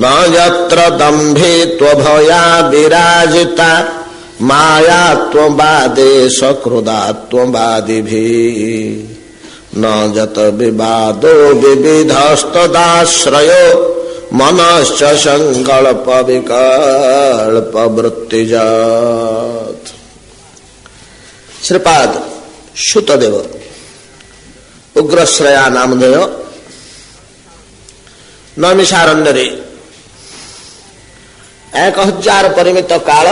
न यत्र दम्भित्वभया विराजिता मायात्ववादे सकृदात्ववादिभिः न जत विवादो विविधस्तदाश्रयो मनश्च संकल्प विकल्प वृत्तिजात। श्रीपाद शुतदेव उग्रश्रया नामधेय नैमिषारण्य 1000 परिमित काल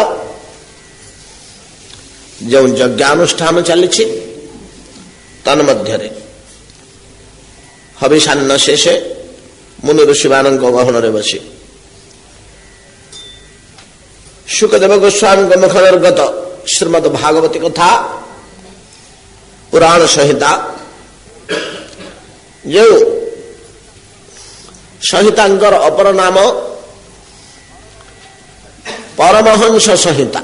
जो यज्ञानुष्ठान चली तन्मध्य हविषान्न शेषे मुनि ऋषि मान गहन बसी शुकदेव गोस्वामी मुखनिर्गत श्रीमद भागवती कथा पुराण संहिता जो संहितांकर अपर नाम परमहंस संहिता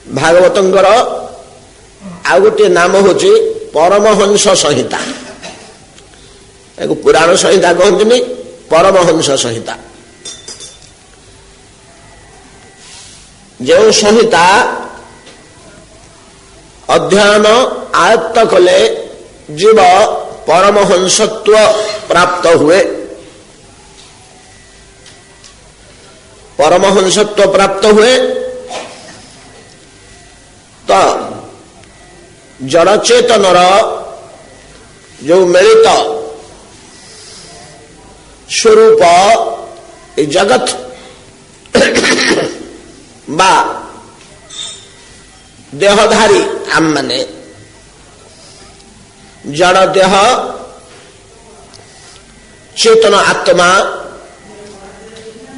भागवतंकर आउ गोटे नाम होची परमहंस संहिता। एक पुराण संहिता कहते परमहंस संहिता। जो संहिता अध्ययन आयत्त कले जीव परमहंसत्व प्राप्त हुए। परमहंसत्व प्राप्त हुए तो जड़चेतनर जो मिलित स्वरूप जगत बा देहधारी आम माने जड़ देह चेतन आत्मा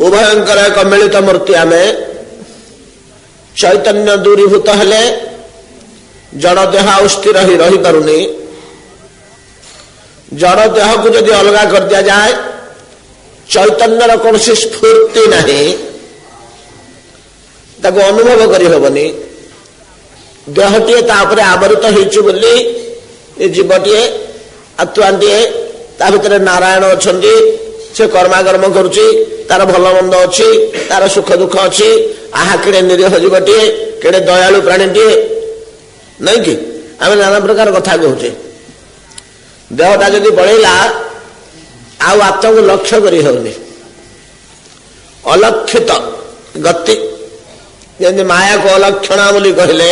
उभयंकर एक मिलित मूर्ति आमे चैतन्य दूरीभूत हेले जड़ देह स्थिर ही रही पारुनी। जड़ देह को यदि अलगा कर दिया जाए चैतन्यर कौन सी स्फूर्ति नहीं ताको अनुभव करी होबनी। देहटी तापरे आवृत होइछु बोली ए जीवटीए आत्माटीए ता भितर नारायण अछंती से कर्माकर्म करुची तार भल मंद अच्छी तार सुख दुख अच्छी आहा केड़े निरीह जीवटीए केड़े दयालु प्राणीटीए नहीं कि आम नाना प्रकार कथा कहचे। देहटा जदि बढ़ेला आउ आत्मा को लक्ष्य करी होनी अलक्षित गति जमी माया को अलक्षणा बोली कहले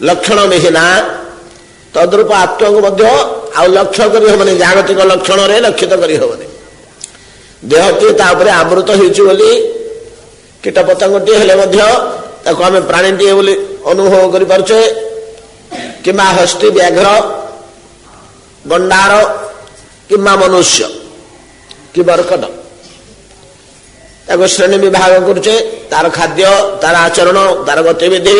लक्षण विहीना तद्रूप आत्मा को मध्य आउ लक्ष्य करी होबनी जागतिक लक्षण रे लक्षित करी होबनी। देहटी तापरे आवृत होइछि बोली कीट पतंगटी हेले मध्य ताको आमे प्राणीटी बोली अनुभव करि पारछे किमा हस्ती व्याघ्र गंडार किमा मनुष्य कि बरकट ताको श्रेणी विभाग करुचे तार खाद्य तार आचरण तार गतिविधि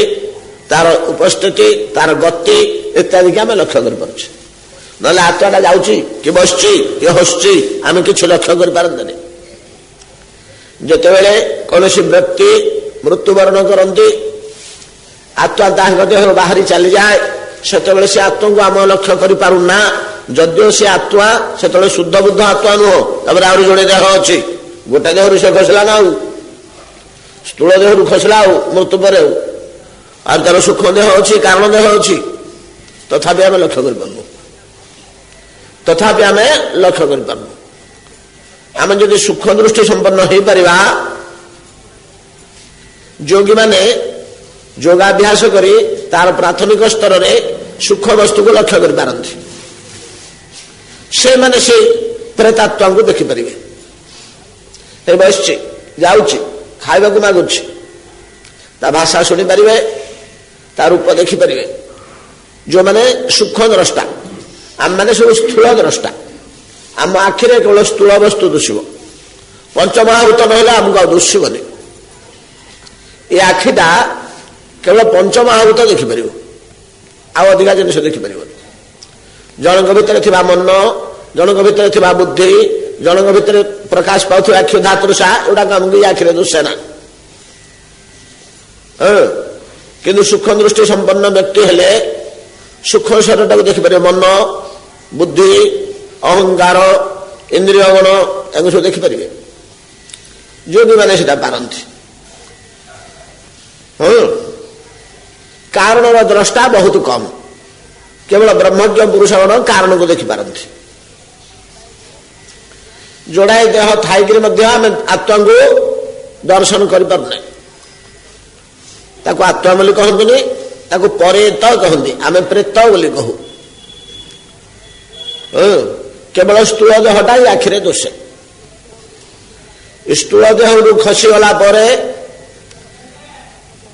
तार उपस्थिति तार गति इत्यादि की आम लक्ष्य कर पारे ना आत्माटा जाऊँगी कि बसची कि हसुची आम कि लक्ष्य कर पारते जितेबले कौन व्यक्ति मृत्युवरण करती आत्मा देह बाहरी चली जाए सेतबेले से आत्मा को आम लक्ष्य कर पारुना जदिव से आत्मा से शुद्ध बुद्ध आत्मा नुह तापर आहरी जोड़े देह अच्छी गोटे देहरु से खसला ना स्थूल देहरु खसला मृत्यु पर और तार सूक्ष्म देह अच्छी कारण देह अच्छी तथापि आम लक्ष्य कर पारु तथापि आम लक्ष्य कर पारु आम जदि सूक्ष्म दृष्टि संपन्न हो पारिबा योगी माने योगाभ्यास करी तार प्राथमिक स्तर रे सूक्ष्म वस्तु को लक्ष्य कर पारंती से माने से प्रेतात्मा को देखि परिबे बसची जाऊँगी खाइबा को मागुची ता भाषा शुणी पारे ता रूप देखिपारे जो मैंने सूक्ष्म द्रष्टा आम मैंने सब स्थूल द्रष्टा आम आखिरे केवल स्थूल वस्तु दुषिब पंचमहाभूत ना आमको दुषिबनी ये आखिटा केवल पंचमहाभूत देखिपर अधिका जिन देखिपर जनक भितर थिबा मन जनक भितर थिबा बुद्धि जनक भितर प्रकाश पाउथुवा क्षुधा तृषा एटा आमको आखिरे दुषे ना किंतु सूक्ष्म दृष्टि संपन्न व्यक्ति हेले सूक्ष्म शरीर देखिपर मन बुद्धि अहंकार इंद्रिय गण एम सब देखिपारे योगी मैंने पारती। हाँ कारण द्रष्टा बहुत कम, केवल ब्रह्मज्ञ पुरुष गण कारण को देखिपारती। जोड़ाए देह थाइक आम आत्मा को दर्शन करें, आत्मा बोली कहतुनि, परेत कहते, आम प्रेत बोली कहू। केवल स्थूल देहटा ही आखिरे दोषे। स्थूल देह खसीगला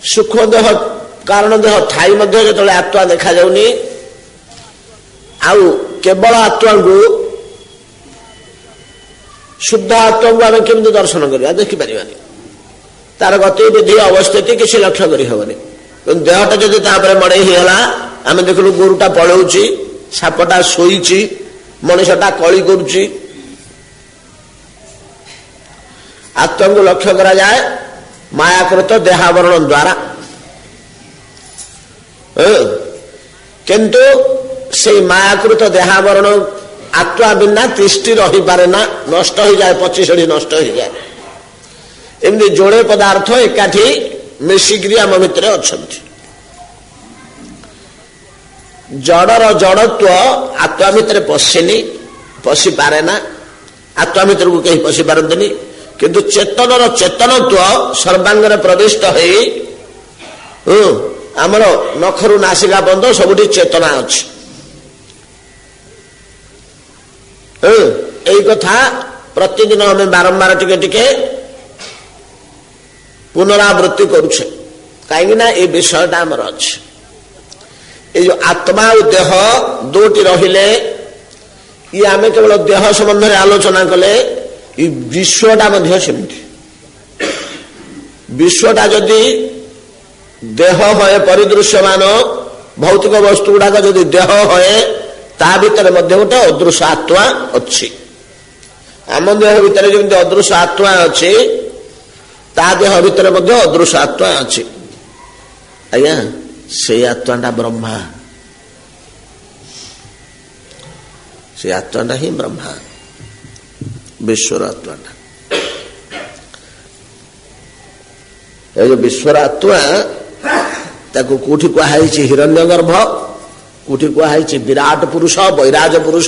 सूक्ष्म देह कारण देह थाई जो आत्मा देखा जाऊनी, आउ केवल आत्मा को शुद्ध आत्मा को आम केमती दर्शन करवा देखिपार, तार गतिविधि अवस्थिति किसी लक्ष्य करहबनी। देहटा जदि मड़े होगा, आम देखलु गोरुटा पलाऊँच, सापटा शोईची, मनुष्यटा कली करुच्ची। आत्मा को लक्ष्य करा जाए मायाकृत देहावरण द्वारा, किंतु से मायाकृत देहावरण आत्मा बिना तिष्टि रही पारे ना, नष्ट हो जाए, पचिशड़ी नष्ट हो जाए। एमती जोड़े पदार्थ एकाठी मिशिकी आम भितर अच्छा। जड़र जड़त्व आत्मा भितर पशेनी, पशि पारे ना, आत्मा भितर को कहीं पशि पारती, किंतु चेतनर चेतनत्व सर्वांगरे प्रविष्ट हो आमर नखरु नासिका बंध सबुठी चेतना अच्छी। यही कथा प्रतिदिन आम बारंबार टिके टिके पुनरावृत्ति करुछे, कहीं ये विषयटा आमर अच्छे। ये जो आत्मा और देह दोटी रहिले, ये आम केवल देह संबंध में आलोचना कले, ये विश्वटा मध्य सेमती। विश्वटा जदि देह होए परिदृश्यमान भौतिक वस्तु गुड़ाक जदि देह होए, ता भितर मध्य गोटे अदृश्य आत्मा अच्छी। आम देह भितर जमी अदृश्य आत्मा अच्छी, ता देह भितर मध्य अदृश्य आत्मा अच्छी। आज्ञा से आत्माटा ब्रह्मा, से आत्माटा ही ब्रह्मा, विश्वर आत्माटा। ये जो विश्वर आत्मा ताको कोठी कहुई हिरण्य गर्भ, कोठी कहुई विराट पुरुष, वैराज पुरुष।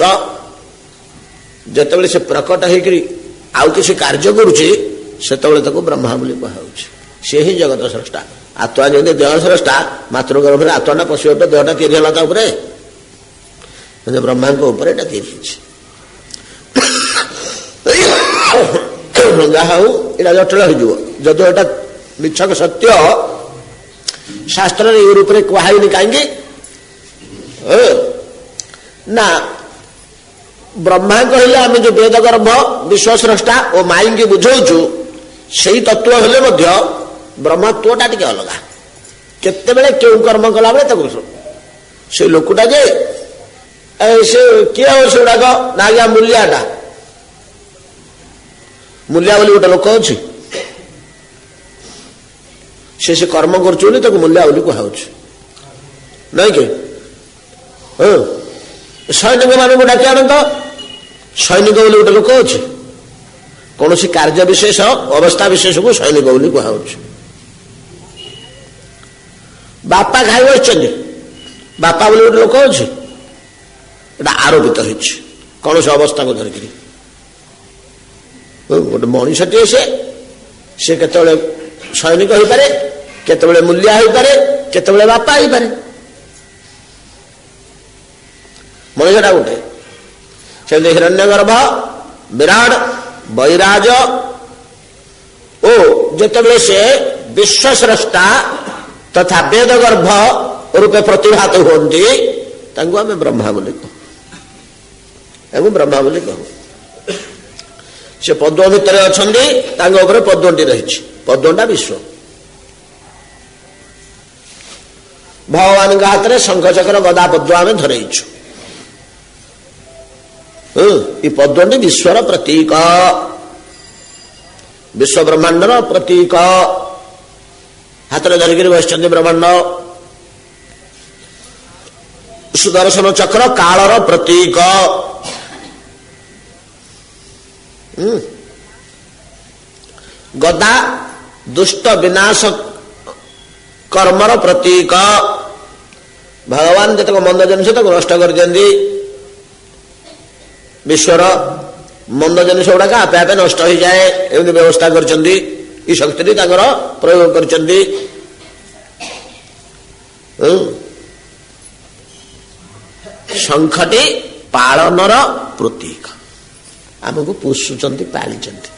जिते से प्रकट होकरी आउ किसी कार्य करुच्ची सेतबेले ताको ब्रह्मा बोली कहुच्छे। से ही जगत स्रष्टा। आत्मा जमी देह स्रष्टा, मातृ गर्भ आत्माटा पशु देहटा तीन है, ब्रह्मा उपर तीन जहा यहाँ जटिल हो जदि एटा मिछक सत्य शास्त्र ये रूप में कहुनी कहीं ना। ब्रह्मा कहले आम जो वेद गर्भ विश्व स्रष्टा और माई की बुझाऊँ से तत्व हेले ब्रह्मत्वटा टे अलग। केतेबेले क्यों कर्म कला बेले से लोकटा जे से किए हो से गुड़ाक ना आज्ञा मूल्याटा, मूल्या बोली गोटे लोक अच्छी, से कर्म कर मूल्या बोली कहु नहीं कि सैनिक मान डाक आन तो सैनिक बोली गोटे लोक अच्छी, कौन सी कार्य विशेष अवस्था विशेष को सैनिक बोली कहु। बापा खाई बस बापा बोली गोटे लोक अच्छी, आरोपित हो कौन से अवस्था को धरिक गोटे मनीषटे से केतबेले सैनिक हो पारे, केतबेले मूल्या हो पारे, केतबेले बापा हो पारे। मनीषटा गोटे से हिरण्यगर्भ विराट वैराज ओ जितेबले से विश्वस्रष्टा तथा वेदगर्भ रूपे प्रतिभात होती आम ब्रह्मा बोली कहू, ब्रह्मा बोली कहू। से पद्म भितर अच्छा पद्मटी रही, पद्मटा विश्व। भगवान हाथ में शंख चक्र गदा पद्म आम धरईचु। ये पद्मटी विश्वर प्रतीक, विश्व ब्रह्मांडर प्रतीक। हाथ में धरिक बस ब्रह्मांड। सुदर्शन चक्र कालर प्रतीक। ଗଦା ଦୁଷ୍ଟ ବିନାଶ କର୍ମର ପ୍ରତୀକ। ଭଗବାନ ଯେତେକ ମନ୍ଦ ଜିନିଷ ତାକୁ ନଷ୍ଟ କରିଦିଅନ୍ତି। ବିଶ୍ୱର ମନ୍ଦ ଜିନିଷ ଗୁଡାକ ଆପେ ଆପେ ନଷ୍ଟ ହେଇଯାଏ, ଏମିତି ବ୍ୟବସ୍ଥା କରିଛନ୍ତି। ଏ ଶକ୍ତିଟି ତାଙ୍କର ପ୍ରୟୋଗ କରିଛନ୍ତି। ଶଙ୍ଖଟି ପାଳନର ପ୍ରତୀକ। ଆମକୁ ପୋଷୁଛନ୍ତି, ପାଳିଛନ୍ତି।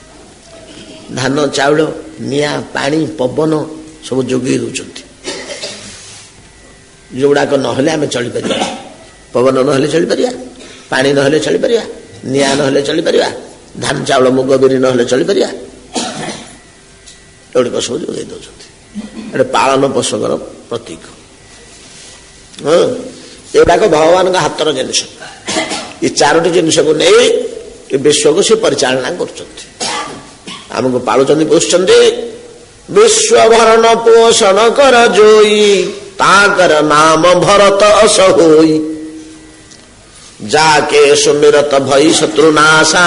ଧାନ ଚାଉଳ, ନିଆଁ, ପାଣି, ପବନ ସବୁ ଯୋଗେଇ ଦଉଛନ୍ତି। ଯୋଉଗୁଡାକ ନହେଲେ ଆମେ ଚଳିପାରିବା। ପବନ ନହେଲେ ଚଳିପାରିବା, ପାଣି ନହେଲେ ଚଳିପାରିବା, ନିଆଁ ନହେଲେ ଚଳିପାରିବା, ଧାନ ଚାଉଳ ମୁଗ ବିରି ନହେଲେ ଚଳିପାରିବା। ଏଗୁଡିକ ସବୁ ଯୋଗେଇ ଦଉଛନ୍ତି। ଏଟା ପାଳନ ପୋଷକର ପ୍ରତୀକ। ଏଗୁଡାକ ଭଗବାନଙ୍କ ହାତର ଜିନିଷ। ଏ ଚାରୋଟି ଜିନିଷକୁ ନେଇ ଏ ବିଶ୍ୱକୁ ସେ ପରିଚାଳନା କରୁଛନ୍ତି। ଆମକୁ ପାଳୁଛନ୍ତି, ପୋଷୁଛନ୍ତି। ବିଶ୍ୱଭରଣ ପୋଷଣ କର ଜୋଇ, ତାଙ୍କର ନାମ ଭରତ ଅସହୋଇ। ଯାକେ ସୁମିରତ ଭଇ ଶତ୍ରୁନାଶା,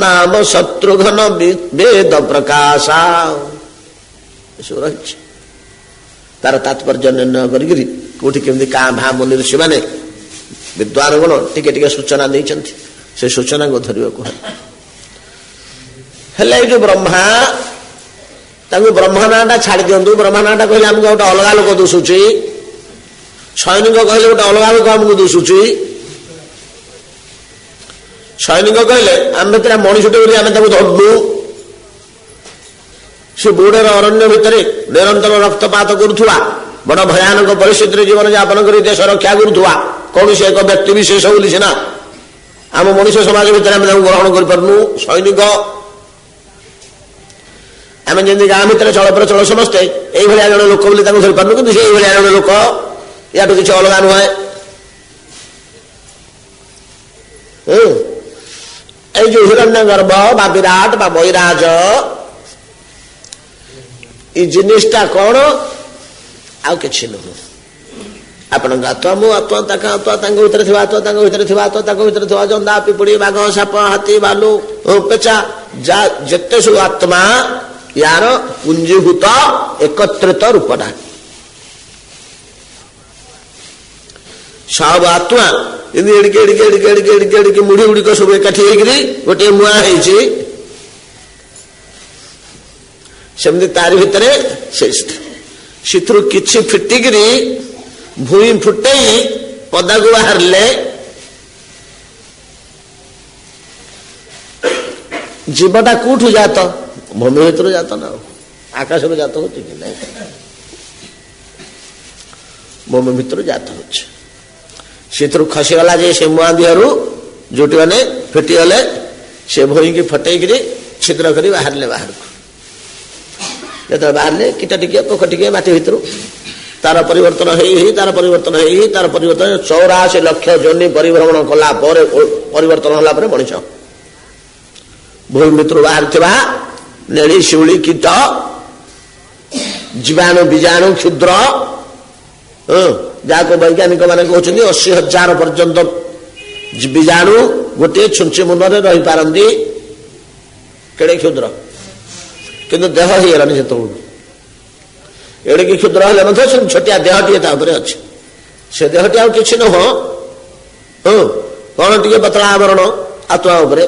ନାମ ଶତ୍ରୁଘ୍ନ ବେଦ ପ୍ରକାଶା। ଏସବୁ ରହିଛି। ତାର ତାତ୍ପର୍ଯ୍ୟ ନିର୍ଣ୍ଣୟ କରିକିରି କୋଉଠି କେମିତି କାଁ ଭାଁ ମୁନି ଋଷି ମାନେ ବିଦ୍ୱାନ ଗଣ ଟିକେ ଟିକେ ସୂଚନା ଦେଇଛନ୍ତି। ସେ ସୂଚନାକୁ ଧରିବାକୁ ହେଲେ ଏଇ ଯୋଉ ବ୍ରହ୍ମା, ତାଙ୍କୁ ବ୍ରହ୍ମା ନାଁଟା ଛାଡି ଦିଅନ୍ତୁ। ବ୍ରହ୍ମା ନାଁଟା କହିଲେ ଆମକୁ ଗୋଟେ ଅଲଗା ଲୋକ ଦୋଷୁଛି। ସୈନିକ କହିଲେ ଗୋଟେ ଅଲଗା ଲୋକ ଆମକୁ ଦୋଷୁଛି। ସୈନିକ କହିଲେ ଆମେ ଭିତରେ ମଣିଷଟେ ବୋଲି ଆମେ ତାକୁ ଧରିଲୁ। ସେ ବୁଢର ଅରଣ୍ୟ ଭିତରେ ନିରନ୍ତର ରକ୍ତପାତ କରୁଥିବା, ବଡ ଭୟାନକ ପରିସ୍ଥିତିରେ ଜୀବନ ଯାପନ କରି ଦେଶ ରକ୍ଷା କରୁଥିବା କୌଣସି ଏକ ବ୍ୟକ୍ତି ବିଶେଷ ବୋଲି ସିନା ଆମ ମଣିଷ ସମାଜ ଭିତରେ ଆମେ ତାଙ୍କୁ ଗ୍ରହଣ କରିପାରୁନୁ। ସୈନିକ ଆମେ ଯେମିତି ଗାଁ ଭିତରେ ଚଳପ୍ରଚଳ ସମସ୍ତେ ଏଇଭଳିଆ ଜଣେ ଲୋକ ବୋଲି ତାଙ୍କୁ ଧରିପାରୁନୁ, କିନ୍ତୁ ସେ ଏଇଭଳିଆ ଜଣେ ଲୋକ, ୟାଠୁ କିଛି ଅଲଗା ନୁହେଁ। ଏଇ ଯୋଉ ହିରଣ୍ୟ ଗର୍ଭ ବା ବିରାଟ ବା ବୈରାଜ, ଏଇ ଜିନିଷଟା କଣ? ଆଉ କିଛି ନୁହଁ। ଆପଣଙ୍କ ଆତ୍ମା, ମୋ ଆତ୍ମା, ତାଙ୍କ ଆତ୍ମା, ତାଙ୍କ ଭିତରେ ଥିବା ଆତ୍ମା, ତାଙ୍କ ଭିତରେ ଥିବା ଆତ୍ମା, ତାଙ୍କ ଭିତରେ ଥିବା ଜନ୍ଦା, ପିପୁଡି, ବାଘ, ସାପ, ହାତୀ, ଭାଲୁ, ପେଚା, ଯେତେ ସବୁ ଆତ୍ମା, ୟାର ପୁଞ୍ଜୀଭୂତ ଏକତ୍ରିତ ରୂପଟା। ସବୁ ଆତ୍ମା ଏମିତି ଏଡିକି ଏଡିକି ଏଡିକି ଏଡିକି ଏଡିକି ଏଡିକି ମୁଢି ଗୁଡିକ ସବୁ ଏକାଠି ହେଇକିରି ଗୋଟିଏ ମୁଆଁ ହେଇଛି। ସେମିତି ତାରି ଭିତରେ ସେଥିରୁ କିଛି ଫିଟିକିରି ଭୂଇଁ ଫୁଟେଇ ପଦାକୁ ବାହାରିଲେ ଜୀବଟା କୋଉଠୁ ଜାତ? ଭୂମି ଭିତରୁ ଜାତ ନା, ଆକାଶରୁ ଜାତ ହଉଛି କି ନାଇଁ? ଭୂମି ଭିତରୁ ଜାତ ହଉଛି। ସେଥିରୁ ଖସିଗଲା ଯେ ସେ ମୁଆଁ ଦିହରୁ ଯୋଉଠି ମାନେ ଫିଟିଗଲେ, ସେ ଭୂଇଁକି ଫଟେଇକିରି ଛିଦ୍ର କରି ବାହାରିଲେ ବାହାରକୁ। ଯେତେବେଳେ ବାହାରିଲେ କୀଟ ଟିକେ, ପୋକ ଟିକେ ମାଟି ଭିତରୁ ତାର ପରିବର୍ତ୍ତନ ହେଇ ତାର ପରିବର୍ତ୍ତନ ହେଇ ତାର ପରିବର୍ତ୍ତନ 84 ଲକ୍ଷ ଯୋନି ପରିଭ୍ରମଣ କଲା ପରେ ପରିବର୍ତ୍ତନ ହେଲା ପରେ ମଣିଷ। ଭୂମି ଭିତରୁ ବାହାରିଥିବା ନେଳି, ଶିଉଳି, କୀଟ, ଜୀବାଣୁ, ବୀଜାଣୁ, କ୍ଷୁଦ୍ର, ଯାହାକୁ ବୈଜ୍ଞାନିକ ମାନେ କହୁଛନ୍ତି 80,000 ପର୍ଯ୍ୟନ୍ତ ବୀଜାଣୁ ଗୋଟିଏ ଛୁଞ୍ଚି ମୁନରେ ରହିପାରନ୍ତି। କେଡେ କ୍ଷୁଦ୍ର, କିନ୍ତୁ ଦେହ ହେଇଗଲାଣି ସେତେବେଳକୁ। ଏଡ଼ିକି କ୍ଷୁଦ୍ର ହେଲେ ମଧ୍ୟ ଛୋଟିଆ ଦେହଟିଏ ତା ଉପରେ ଅଛି। ସେ ଦେହଟି ଆଉ କିଛି ନୁହଁ, କଣ ଟିକେ ପତଳା ଆବରଣ ଆତ୍ମା ଉପରେ।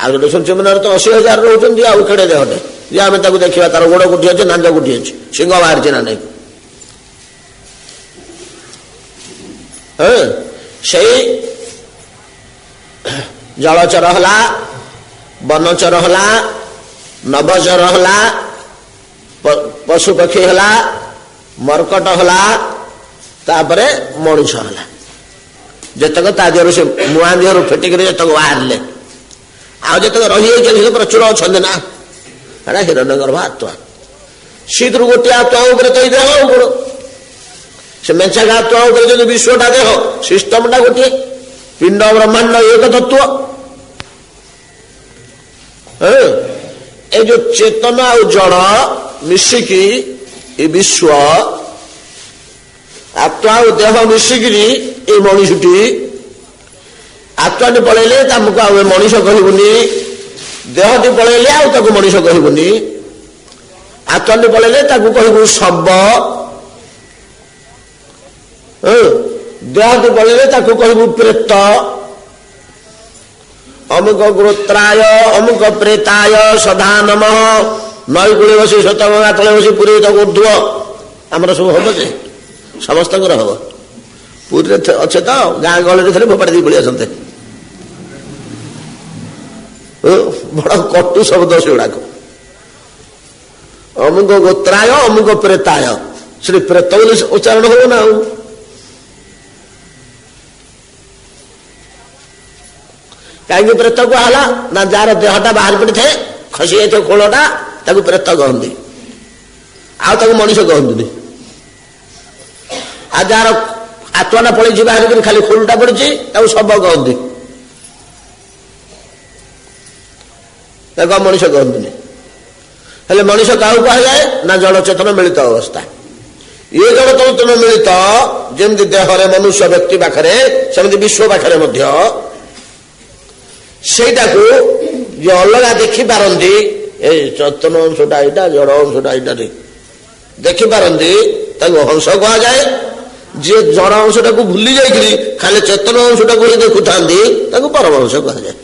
ଆଉ ଗୋଟେ ଛୁଞ୍ଚି ମୁନରେ ତ 80,000 ରହୁଛନ୍ତି। ଆଉ କେଡେ ଦେହଟେ ଯେ ଆମେ ତାକୁ ଦେଖିବା, ତାର ଗୋଡ କୋଠି ଅଛି, ନାଞ୍ଜ କୋଠି ଅଛି, ସିଂହ ବାହାରିଛି ନା ନାଇଁ। ସେଇ ଜଳଚର ହେଲା, ବନଚର ହେଲା, ନବଚର ହେଲା, ପଶୁ ପକ୍ଷୀ ହେଲା, ମର୍କଟ ହେଲା, ତାପରେ ମଣିଷ ହେଲା। ଯେତକ ତା ଦେହରୁ ସେ ମୁଆଁ ଦେହରୁ ଫିଟିକିରି ଯେତକ ବାହାରିଲେ, ଆଉ ଯେତକ ରହିଯାଇଛନ୍ତି ସେ ପ୍ରଚୁର ଅଛନ୍ତି ନା, ସେଟା ହିରଣ୍ୟଗର୍ଭ ଆତ୍ମା। ସେଥିରୁ ଗୋଟିଏ ଆତ୍ମା ଉପରେ ତ ଦେହ ଗୁଣ, ସେ ମେଞ୍ଚାକ ଆତ୍ମା ଉପରେ ଯଦି ବିଶ୍ୱଟା ଦେହ, ସିଷ୍ଟମଟା ଗୋଟିଏ, ପିଣ୍ଡ ବ୍ରହ୍ମାଣ୍ଡ ଏକ ତତ୍ଵ। ଏଇ ଯୋଉ ଚେତନ ଆଉ ଜଳ ମିଶିକି ଏ ବିଶ୍ୱ, ଆତ୍ମା ଆଉ ଦେହ ମିଶିକିରି ଏଇ ମଣିଷଟି, ଆତ୍ମାଟି ପଳେଇଲେ ତାକୁ ଆଉ ମଣିଷ କହିବୁନି, ଦେହଟି ପଳେଇଲେ ଆଉ ତାକୁ ମଣିଷ କହିବୁନି, ଆତ୍ମାଟି ପଳେଇଲେ ତାକୁ କହିବୁ ଶବ, ଦେହଟି ପଳେଇଲେ ତାକୁ କହିବୁ ପ୍ରେତ, ଅମୁକ ଗୋତ୍ରାୟ ଅମୁକ ପ୍ରେତାୟ ସଦା ନମଃ। ନଈ କୂଳେ ବସି ସ୍ୱେତ ଗଙ୍ଗା ତଳେ ବସି ପୁରୀ ତାକୁ ଉଠୁଅ, ଆମର ସବୁ ହବ ଯେ ସମସ୍ତଙ୍କର ହବ। ପୁରୀରେ ଅଛେ ତ ଗାଁ ଗହଳିରେ ଥିଲେ ଫୋପାଡ଼ି ଦେଇ ପଳେଇ ଆସନ୍ତେ। ବଡ କଟୁ ଶବ୍ଦ ସେଗୁଡାକ। ଅମୁକ ଗୋତ୍ରାୟ ଅମୁକ ପ୍ରେତାୟ, ସେଠି ପ୍ରେତ ବୋଲି ଉଚ୍ଚାରଣ ହବ ନା। ଆଉ କାହିଁକି ପ୍ରେତ କୁହାହେଲା ନା ଯାହାର ଦେହଟା ବାହାରି ପଡିଥାଏ, ଖସି ଯାଇଥିବ ଖୋଳଟା, ତାକୁ ପ୍ରେତ କହନ୍ତି, ଆଉ ତାକୁ ମଣିଷ କହନ୍ତିନି। ଆଉ ଯାହାର ଆତ୍ମାଟା ପଳେଇଛି ବାହାରିକି ଖାଲି ଖୋଳଟା ପଡିଛି, ତାକୁ ଶବ କହନ୍ତି, ତାକୁ ଆଉ ମଣିଷ କହନ୍ତିନି। ହେଲେ ମଣିଷ କାହାକୁ କୁହାଯାଏ ନା ଜଳ ଚେତନ ମିଳିତ ଅବସ୍ଥା। ଇଏ ଜଳ ଚେତନ ମିଳିତ ଯେମିତି ଦେହରେ ମନୁଷ୍ୟ ବ୍ୟକ୍ତି ପାଖରେ, ସେମିତି ବିଶ୍ୱ ପାଖରେ ମଧ୍ୟ ସେଇଟାକୁ ଯେ ଅଲଗା ଦେଖିପାରନ୍ତି, ଏଇ ଚେତନ ଅଂଶଟା ଏଇଟା, ଜଳ ଅଂଶଟା ଏଇଟା ଦେଖିପାରନ୍ତି, ତାକୁ ହଂସ କୁହାଯାଏ। ଯିଏ ଜଳ ଅଂଶଟାକୁ ଭୁଲି ଯାଇକରି ଖାଲି ଚେତନ ଅଂଶଟାକୁ ହିଁ ଦେଖୁଥାନ୍ତି, ତାକୁ ପରମହଂସ କୁହାଯାଏ।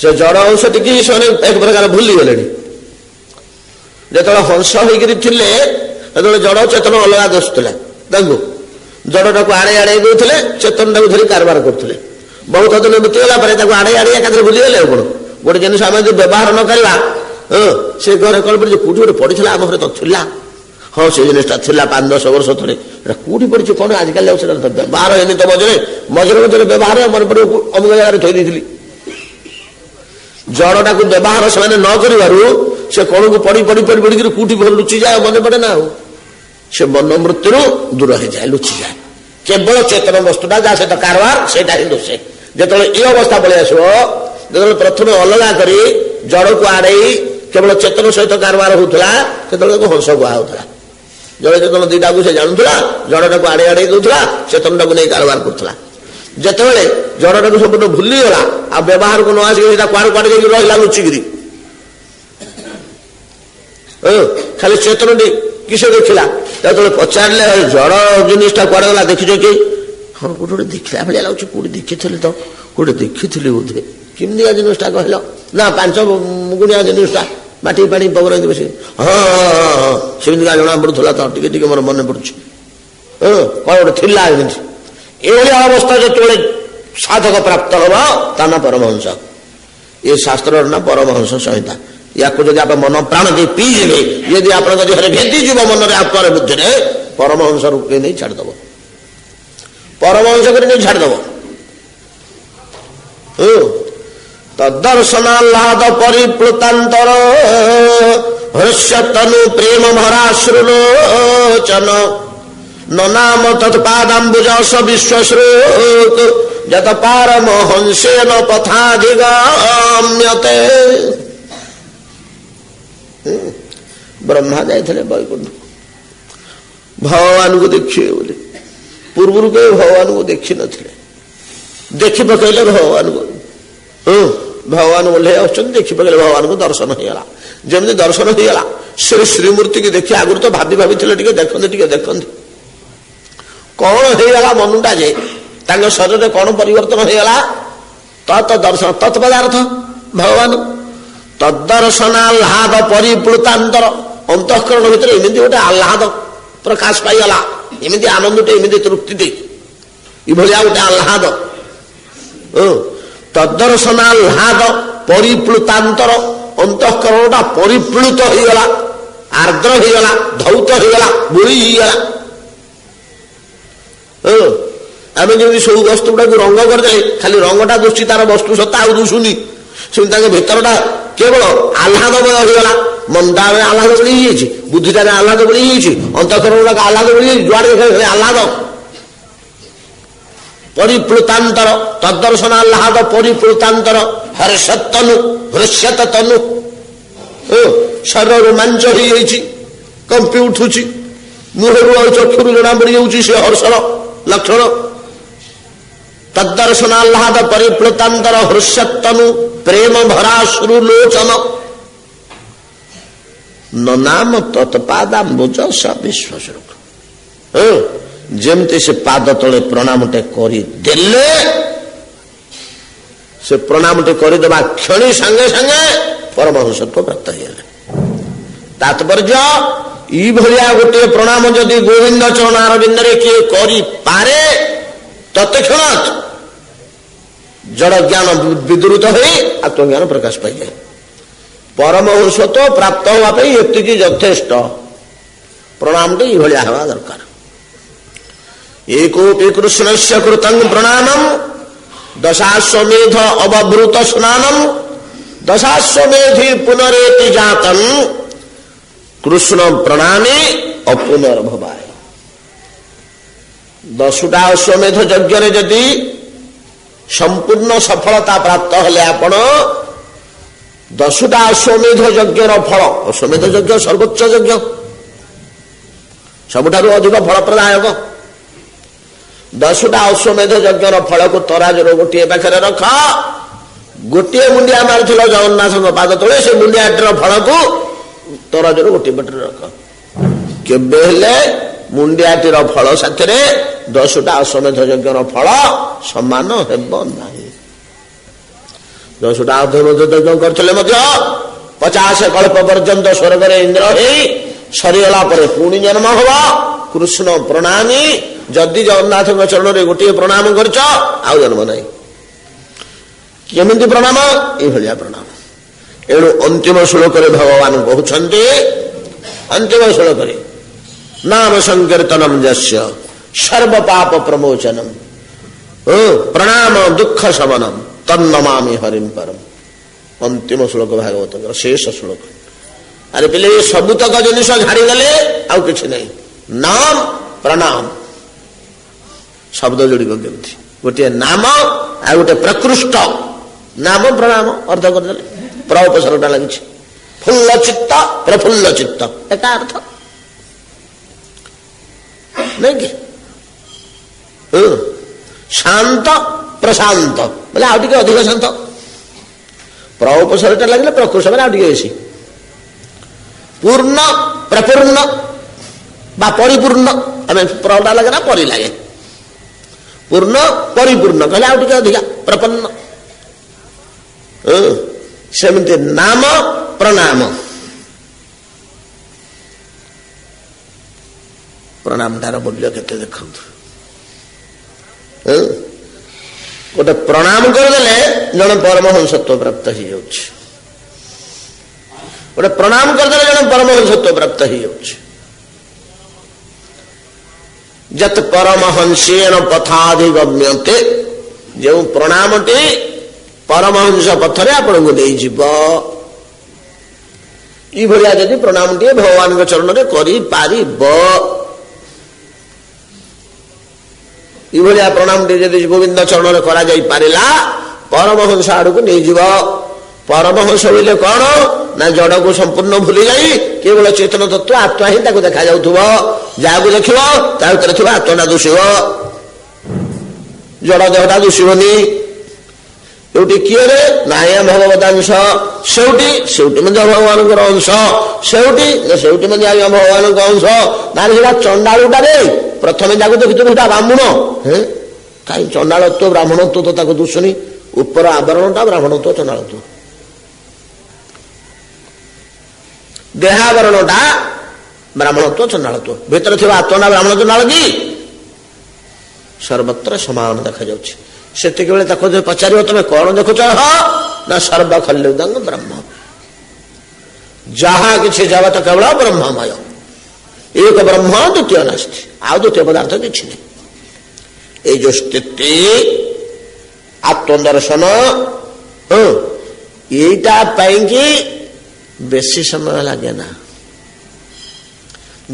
ସେ ଜଳ ଅଂଶଟିକି ସେମାନେ ଏକ ପ୍ରକାର ଭୁଲିଗଲେଣି। ଯେତେବେଳେ ହଂସ ହେଇକରି ଥିଲେ, ସେତେବେଳେ ଜଳ ଚେତନ ଅଲଗା ଦୋଷୁଥିଲା। ତାଙ୍କୁ ଜଡ଼ଟାକୁ ଆଡ଼େଇ ଆଡ଼େଇ ଦେଉଥିଲେ, ଚେତନଟାକୁ ଧରି କାରବାର କରୁଥିଲେ। ବହୁତ ଦିନ ବିତିଗଲା ପରେ ତାକୁ ଆଡ଼େଇ ଆଡ଼େଇ ଏକାଥରେ ଭୁଲିଗଲେ। ଆଉ କଣ ଗୋଟେ ଜିନିଷ ଆମେ ଯଦି ବ୍ୟବହାର ନ କରିବା, ସେ ଘରେ କଣ ପଡିଛି, କୋଉଠି ଗୋଟେ ପଡିଥିଲା, ଆମ ଘରେ ତ ଥିଲା, ହଁ ସେ ଜିନିଷଟା ଥିଲା 5-10 ବର୍ଷ ତଳେ, ଏଟା କୋଉଠି ପଡିଛି କଣ ଆଜିକାଲି ଆଉ ସେଟା ବ୍ୟବହାର ହେଇନି। ତ ମଝିରେ ମଝିରେ ବ୍ୟବହାର ମନେ ପଡିବ, ଅମୁକ ଜାଗାରେ ଥୋଇ ଦେଇଥିଲି। ଜଡ଼ଟାକୁ ବ୍ୟବହାର ସେମାନେ ନ କରିବାରୁ ସେ କଣକୁ ପଡି ପଡି ପଡି ପଡିକିରି କୋଉଠି ଲୁଚିଯାଏ, ମନେ ପଡେ ନା। ଆଉ ସେ ମନ ମୃତ୍ୟୁରୁ ଦୂର ହେଇଯାଏ, ଲୁଚିଯାଏ। କେବଳ ଚେତନ ବସ୍ତୁଟା ଯାହା ସହିତ କାରବାର, ସେଇଟା ହିଁ ଲୁଚେ। ଯେତେବେଳେ ଏ ଅବସ୍ଥା ପଳେଇ ଆସିବ, ଯେତେବେଳେ ପ୍ରଥମେ ଅଲଗା କରି ଜଡ଼କୁ ଆଡ଼େଇ କେବଳ ଚେତନ ସହିତ କାରବାର ହଉଥିଲା, ସେତେବେଳେ ତାକୁ ହଂସ କୁହା ହଉଥିଲା। ଜଳ ଚେତନ ଦିଟାକୁ ସେ ଜାଣୁଥିଲା, ଜଡ଼ଟାକୁ ଆଡ଼େଇ ଆଡ଼େଇ ଦଉଥିଲା, ଚେତନଟାକୁ ନେଇ କାରବାର କରୁଥିଲା। ଯେତେବେଳେ ଜଡ଼ଟାକୁ ସମ୍ପୂର୍ଣ୍ଣ ଭୁଲିଗଲା, ଆଉ ବ୍ୟବହାରକୁ ନ ଆସିକି ସେଟା କୁଆଡେ କୁଆଡେ ଯାଇକି ରହିଲା ଲୁଚିକିରି, ଖାଲି ଚେତନଟି କିସ ଦେଖିଲା। ଯେତେବେଳେ ପଚାରିଲେ ଜଡ଼ ଜିନିଷଟା କୁଆଡେ ଗଲା ଦେଖିଛ କି? ହଁ କୋଉଠି ଗୋଟେ ଦେଖିଲା ଭଳିଆ ଲାଗୁଛି, କୋଉଠି ଦେଖିଥିଲି ତ, କୋଉଠି ଦେଖିଥିଲି ବୋଧେ। କେମିତିଆ ଜିନିଷଟା କହିଲ? ନା 5 ଗୁଣିଆ ଜିନିଷଟା, ମାଟି ପାଣି ପବନ ବସି, ହଁ ସେମିତିକା ଜଣା ପଡୁଥିଲା ତ, ଟିକେ ଟିକେ ମୋର ମନେ ପଡୁଛି, କଣ ଗୋଟେ ଥିଲା ଏମିତି। ଏଭଳିଆ ଅବସ୍ଥା ଯେତେବେଳେ ସାଧକ ପ୍ରାପ୍ତ ହବ, ତା ନା ପରମହଂସ। ଏ ଶାସ୍ତ୍ରର ନା ପରମହଂସ ସଂହିତା। ୟାକୁ ଯଦି ଆପଣ ମନ ପ୍ରାଣ ଦେଇ ପିଇଯିବେ, ଯଦି ଆପଣଙ୍କ ଦେହରେ ଭେଦିଯିବ ମନରେ, ଆତ୍ମାର ବୁଦ୍ଧିରେ, ପରମହଂସ ରୂପେ ନେଇ ଛାଡ଼ିଦବ, ପରମହଂସ କରି ନେଇ ଛାଡ଼ିଦବ। ତଦର୍ଶନାହ୍ଲାଦ ପରିପ୍ଲୁତାନ୍ତର ହୃଷ୍ୟତନୁ ପ୍ରେମ ଭରାଶ୍ରୁଲୋଚନ ନନାମ ତତ୍ପାଦାମ୍ବୁଜସ ବିଶ୍ୱଶ୍ରୁତ ଯତ ପାରମହଂସେନ ପଥାଧିଗମ୍ୟତେ। ବ୍ରହ୍ମା ଯାଇଥିଲେ ବୈକୁଣ୍ଠ ଭଗବାନଙ୍କୁ ଦେଖିବେ ବୋଲି। ପୂର୍ବରୁ କେହି ଭଗବାନଙ୍କୁ ଦେଖିନଥିଲେ, ଦେଖି ପକେଇଲେ ଭଗବାନଙ୍କୁ, ଭଗବାନ ଓହ୍ଲେଇ ଆସୁଛନ୍ତି, ଦେଖି ପକେଇଲେ ଭଗବାନଙ୍କୁ ଦର୍ଶନ ହେଇଗଲା। ଯେମିତି ଦର୍ଶନ ହେଇଗଲା, ସେ ଶ୍ରୀମୂର୍ତ୍ତିକି ଦେଖି ଆଗରୁ ତ ଭାବିଥିଲେ ଟିକେ ଦେଖନ୍ତି, ଟିକେ ଦେଖନ୍ତି, କଣ ହେଇଗଲା ମନୁଟା ଯେ ତାଙ୍କ ଶରୀରରେ କଣ ପରିବର୍ତ୍ତନ ହେଇଗଲା? ଦର୍ଶନ ତତ୍ପଦାର୍ଥ ଭଗବାନ। ତଦର୍ଶନ ଆହ୍ଲାଦ ପରିପ୍ଲୁତାନ୍ତର, ଅନ୍ତଃକରଣ ଭିତରେ ଏମିତି ଗୋଟେ ଆହ୍ଲାଦ ପ୍ରକାଶ ପାଇଗଲା, ଏମିତି ଆନନ୍ଦଟେ, ଏମିତି ତୃପ୍ତିଟେ, ଏଭଳିଆ ଗୋଟେ ଆହ୍ଲାଦ। ତଦର୍ଶନ ଆହ୍ଲାଦ ପରିପ୍ଲୁତାନ୍ତର, ଅନ୍ତଃକରଣଟା ପରିପ୍ଲୁତ ହେଇଗଲା, ଆର୍ଦ୍ର ହେଇଗଲା, ଧୌତ ହେଇଗଲା, ବୋଳି ହେଇଗଲା। ଆମେ ଯେମିତି ସବୁ ବସ୍ତୁ ଗୁଡାକୁ ରଙ୍ଗ କରିଦେଲେ, ଖାଲି ରଙ୍ଗଟା ଦୁଷୁଛି, ତାର ବସ୍ତୁ ସତ୍ତା ଆଉ ଦୁଷୁନି, ସେମିତି ତାଙ୍କ ଭିତରଟା କେବଳ ଆହ୍ଲାଦମୟ ହେଇଗଲା। ମନଟା ଆହ୍ଲାଦ ବୋଳି ହେଇଯାଇଛି, ବୁଦ୍ଧିଟାରେ ଆହ୍ଲାଦ ବୋଳି ହେଇଯାଇଛି, ଅନ୍ତଃକରଣଟା ଆହ୍ଲାଦ ବୋଳି ହେଇଯାଇଛି, ଯୁଆଡେ ଦେଖେ ଆହ୍ଲାଦ। ପରିପ୍ଲୁତାନ୍ତର, ତଦର୍ଶନ ଆହ୍ଲାଦ ପରିପ୍ଲୁତାନ୍ତର ହର୍ଷତନୁ, ହୃଷ୍ୟତ ତନୁ, ଶରୀର ରୋମାଞ୍ଚ ହେଇଯାଇଛି, କମ୍ପି ଉଠୁଛି, ମୁହଁରୁ ଆଉ ଚକ୍ଷୁରୁ ଜଣା ପଡିଯାଉଛି ସେ ହର୍ଷର ଲକ୍ଷଣ। ତଦ୍ଦର୍ଶନାହ୍ଲାଦ ପରିପ୍ଲୁତାନ୍ତର ହୃଷ୍ୟତନୁ ପ୍ରେମ ଭରା ସୁରୁଲୋଚନ ନାମ ତତ୍ପାଦାମ୍ବୁଜ ସ ବିଶ୍ୱସ୍ୱରୂପ। ଯେମିତି ସେ ପାଦ ତଳେ ପ୍ରଣାମଟେ କରିଦେଲେ, ସେ ପ୍ରଣାମଟେ କରିଦେବା କ୍ଷଣି ସାଙ୍ଗେ ସାଙ୍ଗେ ପରମହଂସତ୍ୱ ପ୍ରାପ୍ତ ହେଇଗଲେ। ତାତ୍ପର୍ଯ୍ୟ ଏଇଭଳିଆ ଗୋଟିଏ ପ୍ରଣାମ ଯଦି ଗୋବିନ୍ଦ ଚରଣ ଅରବିନ୍ଦରେ କିଏ କରିପାରେ, ତତ୍କ୍ଷଣାତ୍ ଜଡ଼ ଜ୍ଞାନ ବିଦୁରିତ ହୋଇ ଆତ୍ମଜ୍ଞାନ ପ୍ରକାଶ ପାଇଯାଏ। ପରମହଂସତ୍ୱ ପ୍ରାପ୍ତ ହେବା ପାଇଁ ଏତିକି ଯଥେଷ୍ଟ। ପ୍ରଣାମଟି ଏଇଭଳିଆ ହେବା ଦରକାର। ଏକୋପି କୃଷ୍ଣସ୍ୟ କୃତଂ ପ୍ରଣାମମ୍ ଦଶାଶ୍ୱମେଧ ଅବଭୃତ ସ୍ନାନମ୍ ଦଶାଶ୍ୱମେଧି ପୁନରେତି ଜାତମ୍ କୃଷ୍ଣ ପ୍ରଣାମୀ ଅପୁନର୍ଭବାୟ। 10ଟା ଅଶ୍ୱମେଧ ଯଜ୍ଞରେ ଯଦି ସମ୍ପୂର୍ଣ୍ଣ ସଫଳତା ପ୍ରାପ୍ତ ହେଲେ ଆପଣ 10ଟା ଅଶ୍ୱମେଧ ଯଜ୍ଞର ଫଳ, ଅଶ୍ୱମେଧ ଯଜ୍ଞ ସର୍ବୋଚ୍ଚ ଯଜ୍ଞ, ସବୁଠାରୁ ଅଧିକ ଫଳପ୍ରଦାୟକ। 10ଟା ଅଶ୍ୱମେଧ ଯଜ୍ଞର ଫଳକୁ ତରାଜୁର ଗୋଟିଏ ପାଖରେ ରଖ, ଗୋଟିଏ ମୁଣ୍ଡିଆ ମାରିଥିଲ ଜଗନ୍ନାଥଙ୍କ ପାଦ ତଳେ, ସେ ମୁଣ୍ଡିଆଟିର ଫଳକୁ ତରାଜୁର ଗୋଟିଏ ପଟରେ ରଖ। କେବେ ହେଲେ ମୁଣ୍ଡିଆଟିର ଫଳ ସାଥିରେ 10ଟା ଅଶ୍ୱମେଧ ଯଜ୍ଞର ଫଳ ସମାନ ହେବ ନାହିଁ। 10ଟା ଅଶ୍ୱମେଧ ଯଜ୍ଞ କରିଥିଲେ ମଧ୍ୟ 50 କଳ୍ପ ପର୍ଯ୍ୟନ୍ତ ସ୍ୱର୍ଗରେ ଇନ୍ଦ୍ର ହେଇ ସରିଗଲା ପରେ ପୁଣି ଜନ୍ମ ହବ। କୃଷ୍ଣ ପ୍ରଣାମୀ ଯଦି ଜଗନ୍ନାଥଙ୍କ ଚରଣରେ ଗୋଟିଏ ପ୍ରଣାମ କରିଛ ଆଉ ଜନ୍ମ ନାହିଁ। କେମିତି ପ୍ରଣାମ? ଏଇଭଳିଆ ପ୍ରଣାମ। ଏଣୁ ଅନ୍ତିମ ଶ୍ଲୋକରେ ଭଗବାନ କହୁଛନ୍ତି, ଅନ୍ତିମ ଶ୍ଲୋକରେ ନାମ ସଂକୀର୍ତ୍ତନମ୍ ଯସ୍ୟ ସର୍ବ ପାପ ପ୍ରମୋଚନମ୍ ପ୍ରଣାମ ଦୁଃଖ ଶମନମ୍ ତନ୍ନମାମି ହରିಂ ପରମ୍। ଅନ୍ତିମ ଶ୍ଲୋକ ଭାଗବତଙ୍କର ଶେଷ ଶ୍ଲୋକ। ଆରେ ପିଲେ ଏ ସବୁତକ ଜିନିଷ ଝାଡ଼ିଦେଲେ ଆଉ କିଛି ନାହିଁ। ନାମ ପ୍ରଣାମ ଶବ୍ଦ ଯୋଡ଼ିବ କେମିତି? ଗୋଟିଏ ନାମ ଆଉ ଗୋଟେ ପ୍ରକୃଷ୍ଟ ନାମ ପ୍ରଣାମ ଅର୍ଥ କରିଦେଲେ। ପ୍ର ଉପସର୍ଗଟା ଲାଗିଛି। ଫୁଲ୍ଲ ଚିତ୍ତ ପ୍ରଫୁଲ୍ଲ ଚିତ୍ତ ଏକା ଅର୍ଥ ନାଇଁ କି? ଶାନ୍ତ ପ୍ରଶାନ୍ତ ବୋଲେ ଆଉ ଟିକେ ଅଧିକ ଶାନ୍ତ। ପ୍ର ଉପସର୍ଗଟା ଲାଗିଲେ ପ୍ରକୃଷ୍ଟ ମାନେ ଆଉ ଟିକେ ବେଶୀ। ପୂର୍ଣ୍ଣ ପ୍ରପୂର୍ଣ୍ଣ ବା ପରିପୂର୍ଣ୍ଣ, ଆମେ ପ୍ରଟା ଲାଗେ ନା ପରି ଲାଗେ। ପୂର୍ଣ୍ଣ ପରିପୂର୍ଣ୍ଣ କହିଲେ ଆଉ ଟିକେ ଅଧିକା ପ୍ରପନ୍ନ। ସେମିତି ନାମ ପ୍ରଣାମ। ପ୍ରଣାମଟାର ମୂଲ୍ୟ କେତେ ଦେଖନ୍ତୁ। ଗୋଟେ ପ୍ରଣାମ କରିଦେଲେ ଜଣେ ପରମହଂସତ୍ୱ ପ୍ରାପ୍ତ ହେଇଯାଉଛି। ଗୋଟେ ପ୍ରଣାମ କରିଦେଲେ ଜଣେ ପରମହଂସତ୍ୱ ପ୍ରାପ୍ତ ହେଇଯାଉଛି। ଯତ୍ ପରମହଂସେନ ପଥାଧିଗମ୍ୟତେ, ଯେଉଁ ପ୍ରଣାମଟି ପରମହଂସ ପଥରେ ଆପଣଙ୍କୁ ନେଇଯିବ। ଏଇଭଳିଆ ଯଦି ପ୍ରଣାମଟିଏ ଭଗବାନଙ୍କ ଚରଣରେ କରିପାରିବ, ଏଇଭଳିଆ ପ୍ରଣାମଟି ଯଦି ଗୋବିନ୍ଦ ଚରଣରେ କରାଯାଇ ପାରିଲା, ପରମହଂସ ଆଡକୁ ନେଇଯିବ। ପରମହଂସ ବୋଇଲେ କଣ ନା ଜଡକୁ ସମ୍ପୂର୍ଣ୍ଣ ଭୁଲି ଯାଇ କେବଳ ଚେତନ ତତ୍ତ୍ୱ ଆତ୍ମା ହିଁ ତାକୁ ଦେଖାଯାଉଥିବ। ଯାହାକୁ ଦେଖିବ ତା ଭିତରେ ଥିବା ଆତ୍ମାଟା ଦୁଷିବ, ଜଡ ଦେହଟା ଦୁଷିବନି। ଏଉଠି କିଏ ରେ? ନାଇଁ ଭଗବତାଂଶ। ସେଉଠି ମଧ୍ୟ ଭଗବାନଙ୍କର ଅଂଶ। ସେଉଠି ମଧ୍ୟ ଆଜ୍ଞା ଭଗବାନଙ୍କ ଅଂଶ। ନାରେ ସେଟା ଚଣ୍ଡାଳୁଟାରେ ପ୍ରଥମେ ଯାକୁ ଦେଖିଥିବ ସେଟା ବ୍ରାହ୍ମଣ। କାହିଁ ଚଣ୍ଡାଳତ୍ୱ ବ୍ରାହ୍ମଣତ୍ୱ ତ ତାକୁ ଦୁଷୁନି। ଉପର ଆବରଣଟା ବ୍ରାହ୍ମଣତ୍ୱ ଚଣ୍ଡାଳତ୍ୱ, ଦେହାବରଣଟା ବ୍ରାହ୍ମଣତ୍ୱ ଚଣ୍ଡାଳତ୍ୱ, ଭିତରେ ଥିବା ଆତ୍ମଟା ବ୍ରାହ୍ମଣ ଚଣ୍ଡାଳ କି ସର୍ବତ୍ର ସମାନ ଦେଖାଯାଉଛି। ସେତିକିବେଳେ ତାକୁ ଯଦି ପଚାରିବ ତମେ କଣ ଦେଖୁଛ? ନା ସର୍ବଖଲ୍ୟୁଦଂ ବ୍ରହ୍ମ, ଯାହା କିଛି ଜଗତ କେବଳ ବ୍ରହ୍ମମୟ। ଏକ ବ୍ରହ୍ମ ଦ୍ୱିତୀୟ ନାସ୍ତି, ଆଉ ଦ୍ୱିତୀୟ ପଦାର୍ଥ କିଛି ନାହିଁ। ଏଇ ଯୋଉ ସ୍ଥିତି ଆତ୍ମଦର୍ଶନ, ଏଇଟା ପାଇଁକି ବେଶୀ ସମୟ ଲାଗେ ନା,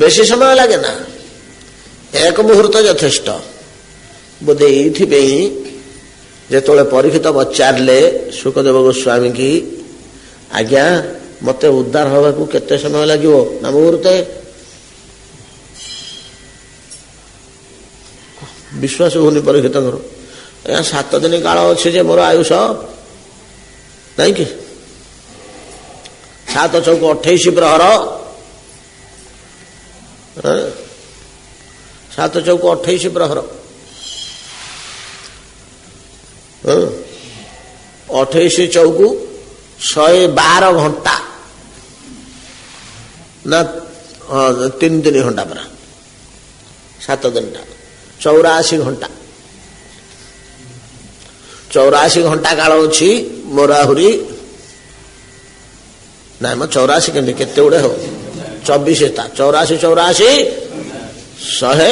ବେଶୀ ସମୟ ଲାଗେ ନା, ଏକ ମୁହୂର୍ତ୍ତ ଯଥେଷ୍ଟ। ବୋଧେ ଏଇଥିପାଇଁ ଯେତେବେଳେ ପରୀକ୍ଷିତ ପଚାରିଲେ ଶୁକଦେବ ଗୋସ୍ୱାମୀ କି, ଆଜ୍ଞା ମତେ ଉଦ୍ଧାର ହବାକୁ କେତେ ସମୟ ଲାଗିବ? ନା ମୁହୂର୍ତ୍ତେ। ବିଶ୍ୱାସ ହଉନି ପରୀକ୍ଷିତଙ୍କର। ଆଜ୍ଞା 7 ଦିନ କାଳ ଅଛି ଯେ ମୋର ଆୟୁଷ ନାଇଁ କି 7 ଚଉକ 28 ପ୍ରହର 7 ଚଉକ 28 ପ୍ରହର 28 ଚଉକୁ 112 ଘଣ୍ଟା ନା 3 ଘଣ୍ଟା ପରା 7 ଦିନଟା 84 ଘଣ୍ଟା 84 ଘଣ୍ଟା କାଳ ଅଛି ମୋର ଆହୁରି ନାଇଁ ମ 84 କେମିତି କେତେ ଗୁଡେ ହଉ 24 ତା 84 100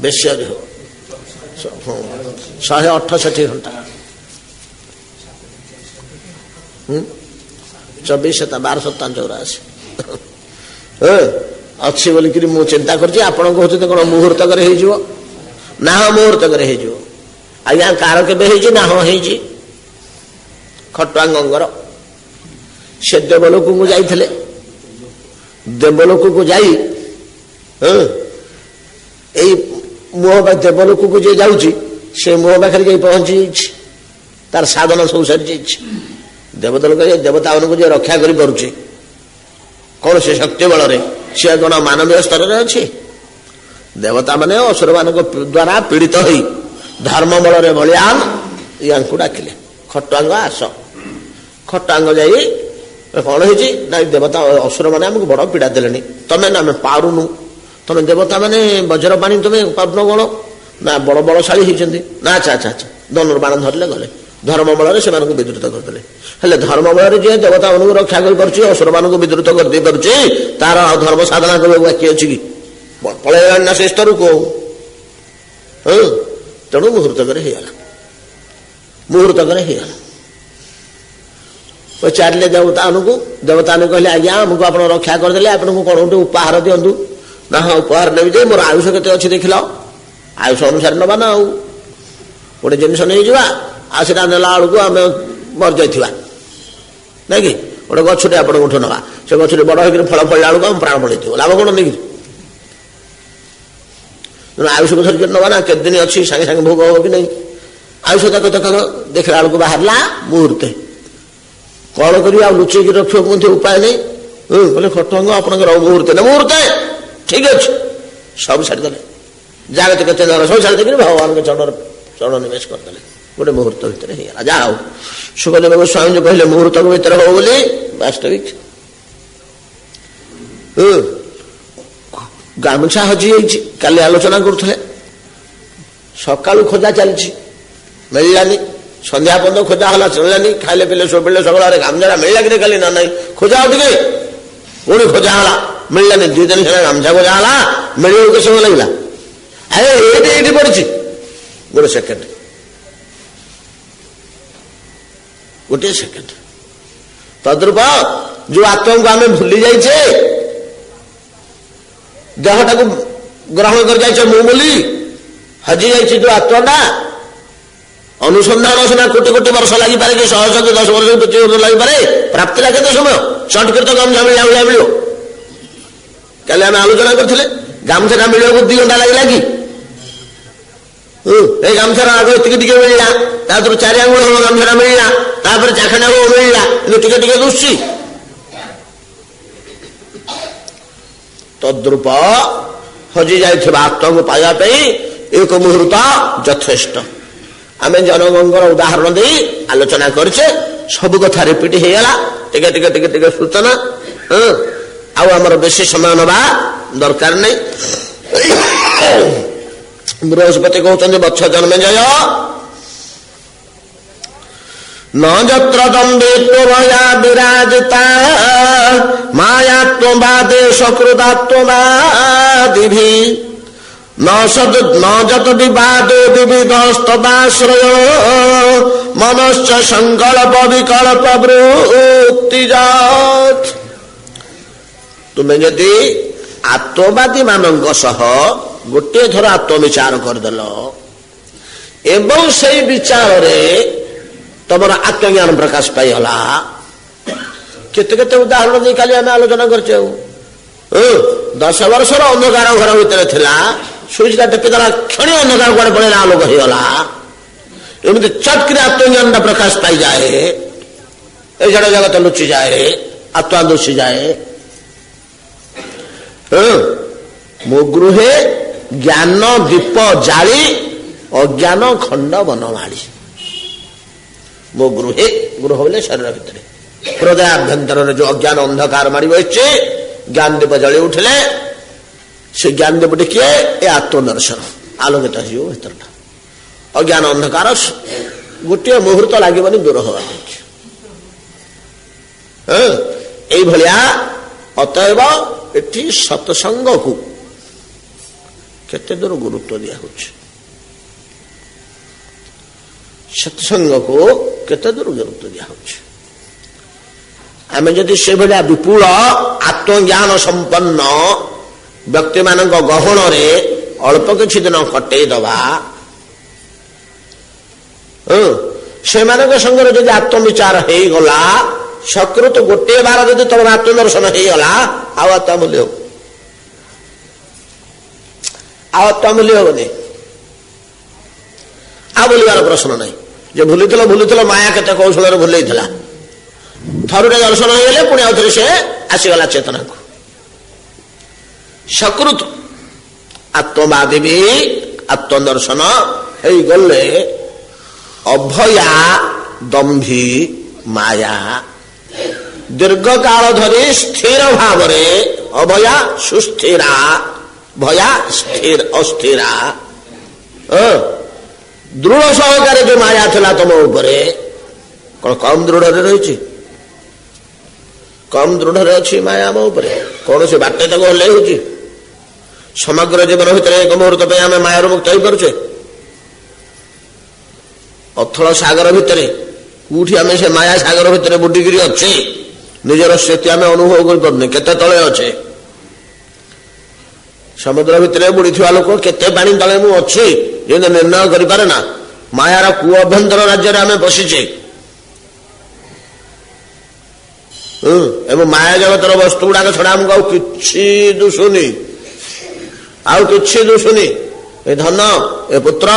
ବେଶୀ ହଉ 168 ଘଣ୍ଟା 24 ତା 12 7 84 ଅଛି ବୋଲିକିରି ମୁଁ ଚିନ୍ତା କରୁଛି ଆପଣ କହୁଛନ୍ତି କଣ ମୁହୂର୍ତ୍ତକରେ ହେଇଯିବ ନା ହଁ ମୁହୂର୍ତ୍ତକରେ ହେଇଯିବ ଆଜ୍ଞା କାର କେବେ ହେଇଛି ନା ହଁ ହେଇଛି ଖଟୁଆଙ୍ଗଙ୍କର ସେ ଦେବଲୋକକୁ ଯାଇଥିଲେ ଦେବଲୋକକୁ ଯାଇ ଏଇ ମୁହ ଦେବଲୋକକୁ ଯିଏ ଯାଉଛି ସେ ମୁହ ପାଖରେ ଯାଇ ପହଞ୍ଚି ଯାଇଛି ତାର ସାଧନ ସବୁ ସରିଯାଇଛି ଦେବତାଲୋକ ଦେବତାମାନଙ୍କୁ ଯିଏ ରକ୍ଷା କରିପାରୁଛି କଣ ସେ ଶକ୍ତି ବଳରେ ସିଏ କଣ ମାନବୀୟ ସ୍ତରରେ ଅଛି ଦେବତା ମାନେ ଅସୁର ମାନଙ୍କ ଦ୍ୱାରା ପୀଡ଼ିତ ହୋଇ ଧର୍ମ ବଳରେ ବଳିଆନ ୟାଙ୍କୁ ଡାକିଲେ ଖଟୁଆଙ୍ଗ ଆସ ଖଟୁଆଙ୍ଗ ଯାଇ କଣ ହେଇଛି ନା ଦେବତା ଅସୁର ମାନେ ଆମକୁ ବଡ ପୀଡା ଦେଲେଣି ତମେ ନା ଆମେ ପାରୁନୁ ତମେ ଦେବତା ମାନେ ବଜ୍ର ପାଣି ତମେ ପାରୁନ କଣ ନା ବଡ ବଳଶାଳୀ ହେଇଛନ୍ତି ନା ଆଚ୍ଛା ଆଚ୍ଛା ଆଚ୍ଛା ଧନୁର୍ବାଣ ଧରିଲେ ଗଲେ ଧର୍ମ ବଳରେ ସେମାନଙ୍କୁ ବିଦ୍ରୁତ କରିଦେଲେ ହେଲେ ଧର୍ମ ବଳରେ ଯିଏ ଦେବତା ମାନଙ୍କୁ ରକ୍ଷା କରିପାରୁଛି ଅସୁର ମାନଙ୍କୁ ବିଦ୍ରୁତ କରିଦେଇ ପାରୁଛି ତାର ଧର୍ମ ସାଧନା କରିବାକୁ ବାକି ଅଛି କି ପଳେଇଲାଣି ନା ସେ ସ୍ତରକୁ ତେଣୁ ମୁହୂର୍ତ୍ତକରେ ହେଇଗଲା ପଚାରିଲେ ଦେବତାମାନଙ୍କୁ କହିଲେ ଆଜ୍ଞା ଆମକୁ ଆପଣ ରକ୍ଷା କରିଦେଲେ ଆପଣଙ୍କୁ କଣ ଗୋଟେ ଉପହାର ଦିଅନ୍ତୁ ନା ହଁ ଉପହାର ନେବି ଯେ ମୋର ଆୟୁଷ କେତେ ଅଛି ଦେଖିଲ ଆୟୁଷ ଅନୁସାରେ ନେବା ନା ଆଉ ଗୋଟେ ଜିନିଷ ନେଇଯିବା ଆଉ ସେଟା ନେଲା ବେଳକୁ ଆମେ ମରିଯାଇଥିବା ନାଇଁ କି ଗୋଟେ ଗଛଟେ ଆପଣଙ୍କଠୁ ନେବା ସେ ଗଛଟେ ବଡ ହେଇକି ଫଳ ପଡିଲା ବେଳକୁ ଆମେ ପ୍ରାଣ ପଳେଇଥିବ ଲାଭ କଣ ନେଇକି ଆୟୁଷକୁ ଧରିକି ନେବା ନା କେତେ ଦିନ ଅଛି ସାଙ୍ଗେ ସାଙ୍ଗେ ଭୋଗ ହବ କି ନାହିଁ ଆୟୁଷ ତାକ ଦେଖିଲା ବେଳକୁ ବାହାରିଲା ମୁହୂର୍ତ୍ତେ କଣ କରିବି ଆଉ ଲୁଚେଇକି ରଖିବାକୁ ମଧ୍ୟ ଉପାୟ ନାହିଁ କହିଲେ ଖଟୁଆଙ୍ଗ ଆପଣଙ୍କର ମୁହୂର୍ତ୍ତେ ଠିକ ଅଛି ସବୁ ଛାଡ଼ିଦେଲେ ଜାଗତ କେତେ ଧର ସବୁ ଛାଡ଼ିଦେଇକି ଭଗବାନଙ୍କ ଚରଣ ନିବେଶ କରିଦେଲେ ଗୋଟେ ମୁହୂର୍ତ୍ତ ଭିତରେ ହେଇଗଲା ଯାହା ହଉ ସୁଖଦେବ ଗୋସ୍ୱାମୀ ଯୋଉ କହିଲେ ମୁହୂର୍ତ୍ତ ଭିତରେ ହବ ବୋଲି ବାସ୍ତବିକ ଗାମୁଛା ହଜି ଯାଇଛି କାଲି ଆଲୋଚନା କରୁଥିଲେ ସକାଳୁ ଖୋଜା ଚାଲିଛି ମିଳିଲାନି ସନ୍ଧ୍ୟା ପର୍ଯ୍ୟନ୍ତ ଖୋଜା ହେଲା ଚଳିଲାନି ଖାଇଲେ ପିଲେ ଶୋଇପିଲେ ସକାଳରେ ଗାମୁଛାଟା ମିଳିଲା କି କାଲି ନା ନାହିଁ ଖୋଜା ହଉ ଟିକେ ପୁଣି ଖୋଜା ହେଲା ମିଳିଲାନି 2 ଦିନ ହେଲା ଗାମୁଛା ଖୋଜା ହେଲା ମିଳିବାକୁ କେତେ ସମୟ ଲାଗିଲା ଆରେ ଏଇଠି ପଡିଛି ଗୋଟିଏ ସେକେଣ୍ଡ ତଦ୍ରୂପ ଯୋଉ ଆତ୍ମାକୁ ଆମେ ଭୁଲି ଯାଇଛେ ଦେହଟାକୁ ଗ୍ରହଣ କରି ଯାଇଛେ ମୁଁ ବୋଲି ହଜି ଯାଇଛି ଯୋଉ ଆତ୍ମାଟା ଅନୁସନ୍ଧାନ ସିନା କୋଟି କୋଟି ବର୍ଷ ଲାଗିପାରେ କି 100 କି 10 ବର୍ଷ 25 ବର୍ଷ ଲାଗିପାରେ ପ୍ରାପ୍ତିଟା କେତେ ସମୟ ସଟକୃତ ଗାମୁଛା ମିଳିଲା ଭଳିଆ ମିଳିବ କାଲି ଆମେ ଆଲୋଚନା କରିଥିଲେ ଗାମୁଛାଟା ମିଳିବାକୁ 2 ଘଣ୍ଟା ଲାଗିଲା କି এই গামছার আগে টিকে টিকে মিଳିଲା ତାପରେ 4 ଆଙ୍ଗୁଳ ହବ ଗାମଛାଟା ମିଳିଲା ତାପରେ ଚାଖଣ୍ଡା ହବ ମିଳିଲା କିନ୍ତୁ ଟିକେ ଟିକେ ଦୁଶୁଛି ତଦ୍ରୂପ ହଜି ଯାଇଥିବା ଆତ୍ମାକୁ ପାଇବା ପାଇଁ 1 ମୁହୂର୍ତ୍ତ ଯଥେଷ୍ଟ ଆମେ ଜନଗଣଙ୍କର ଉଦାହରଣ ଦେଇ ଆଲୋଚନା କରିଛେ ସବୁ କଥା ରିପିଟ ହେଇଗଲା ଟିକେ ଟିକେ ଟିକେ ଟିକେ ସୂଚନା ଆଉ ଆମର ବେଶୀ ସମୟ ନେବା ଦରକାର ନାହିଁ ବୃହସ୍ପତି କହୁଛନ୍ତି ବତ୍ସ ଜନ୍ମେଜୟ न जत्र दम्भेत्वया विराजिता मायात्ववादे सकृदात्ववादिभिः न जत विवादो विविधस्तदाश्रय मनश्च संकल्प विकल्प वृत्तिजात तुम्हें यदि आत्मवादी मानक सह गोटे थर आत्मविचार करदेल एवं से विचार रे तुम आत्मज्ञान प्रकाश पाईगला केते केते उदाहरण दे खाली आम आलोचना कर 10 वर्षर अंधकार घर भितर थिला ସୁଇଚଟା ଟେପିଦେଲା କ୍ଷଣି ଅନ୍ଧକାର କୁଆଡେ ପଳେଇଲା, ଆଲୋକ ହେଇଗଲା। ଏମିତି ଚଟକିରେ ଆତ୍ମଜ୍ଞାନଟା ପ୍ରକାଶ ପାଇଯାଏ, ଏ ଜଡ଼ ଜଗତ ଲୁଚିଯାଏ, ଆତ୍ମା ଦୂଷିଯାଏ। ମୋ ଗୃହେ ଜ୍ଞାନ ଦୀପ ଜାଳି ଅଜ୍ଞାନ ଖଣ୍ଡ ବନମାଳି। ମୋ ଗୃହେ, ଗୃହ ବୋଲେ ଶରୀର ଭିତରେ, ହୃଦୟ ଆଭ୍ୟନ୍ତରରେ ଯୋଉ ଅଜ୍ଞାନ ଅନ୍ଧକାର ମାଡ଼ି ବସିଛି, ଜ୍ଞାନ ଦୀପ ଜଳି ଉଠିଲେ ସେ ଜ୍ଞାନ ଦୀପଟି କିଏ? ଏ ଆତ୍ମଦର୍ଶନ, ଆଲୋକିତ ହେଇଯିବ ଭିତରଟା। ଅଜ୍ଞାନ ଅନ୍ଧକାର ଗୋଟିଏ ମୁହୂର୍ତ୍ତ ଲାଗିବନି ଦୂର ହବା ପାଇଁ। ଏଇଭଳିଆ ଅତଏବ ଏଠି ସତ୍ସଙ୍ଗକୁ କେତେ ଦୂର ଗୁରୁତ୍ୱ ଦିଆହଉଛି, ସତ୍ସଙ୍ଗକୁ କେତେ ଦୂର ଗୁରୁତ୍ୱ ଦିଆହଉଛି। ଆମେ ଯଦି ସେଭଳିଆ ବିପୁଳ ଆତ୍ମଜ୍ଞାନ ସମ୍ପନ୍ନ ବ୍ୟକ୍ତିମାନଙ୍କ ଗହଣରେ ଅଳ୍ପ କିଛି ଦିନ କଟେଇଦବା, ସେମାନଙ୍କ ସଙ୍ଗରେ ଯଦି ଆତ୍ମବିଚାର ହେଇଗଲା, ସକୃତ ଗୋଟିଏ ବାର ଯଦି ତମର ଆତ୍ମଦର୍ଶନ ହେଇଗଲା, ଆଉ ଆତ୍ମା ମୂଲ୍ୟ ହବ, ଆଉ ଆତ୍ମା ମୂଲ୍ୟ ହବନି। ଆଉ ଭୁଲିବାର ପ୍ରଶ୍ନ ନାହିଁ। ଯେ ଭୁଲିଥିଲ ମାୟା କେତେ କୌଶଳରେ ଭୁଲେଇଥିଲା, ଥରୁଟେ ଦର୍ଶନ ହେଇଗଲେ ପୁଣି ଆଉ ଥରେ ସେ ଆସିଗଲା ଚେତନାକୁ। ସକୃତ ଆତ୍ମବାଦୀ ବି ଆତ୍ମଦର୍ଶନ ହେଇଗଲେ ଅଭୟା ଦମ୍ଭୀ ମାୟା ଦୀର୍ଘ କାଳ ଧରି ସ୍ଥିର ଭାବରେ, ଅଭୟା ସୁସ୍ଥିରା, ଭୟା ଅସ୍ଥିରା, ଦୃଢ ସହକାରେ ଯୋଉ ମାୟା ଥିଲା ତମ ଉପରେ, କଣ କମ ଦୃଢରେ ରହିଛି? କମ ଦୃଢରେ ଅଛି ମାୟା ଆମ ଉପରେ? କୌଣସି ବାଟେ ତାକୁ ହଲେଇ ହଉଛି? ସମଗ୍ର ଜୀବନ ଭିତରେ ଏକ ମୁହୂର୍ତ୍ତ ପାଇଁ ଆମେ ମାୟାରୁ ମୁକ୍ତ ହେଇପାରୁଛେ? ଅଥଳ ସାଗର ଭିତରେ କୋଉଠି ଆମେ ସେ ମାୟା ସାଗର ଭିତରେ ବୁଡିକିରି ଅଛେ, ନିଜର ସ୍ଥିତି ଆମେ ଅନୁଭବ କରିପାରୁନେ, କେତେ ତଳେ ଅଛେ। ସମୁଦ୍ର ଭିତରେ ବୁଡିଥିବା ଲୋକ କେତେ ପାଣି ତଳେ ମୁଁ ଅଛି ଯେମିତି ନିର୍ଣ୍ଣୟ କରିପାରେ ନା। ମାୟାର କୂଅ ଅଭ୍ୟନ୍ତର ରାଜ୍ୟରେ ଆମେ ବସିଛେ, ଏବଂ ମାୟା ଜଗତର ବସ୍ତୁ ଗୁଡାକ ଛଡା ଆମକୁ ଆଉ କିଛି ଦୁଶୁନି, ଆଉ କିଛି ଦୁଶୁନି। ଏ ଧନ, ଏ ପୁତ୍ର,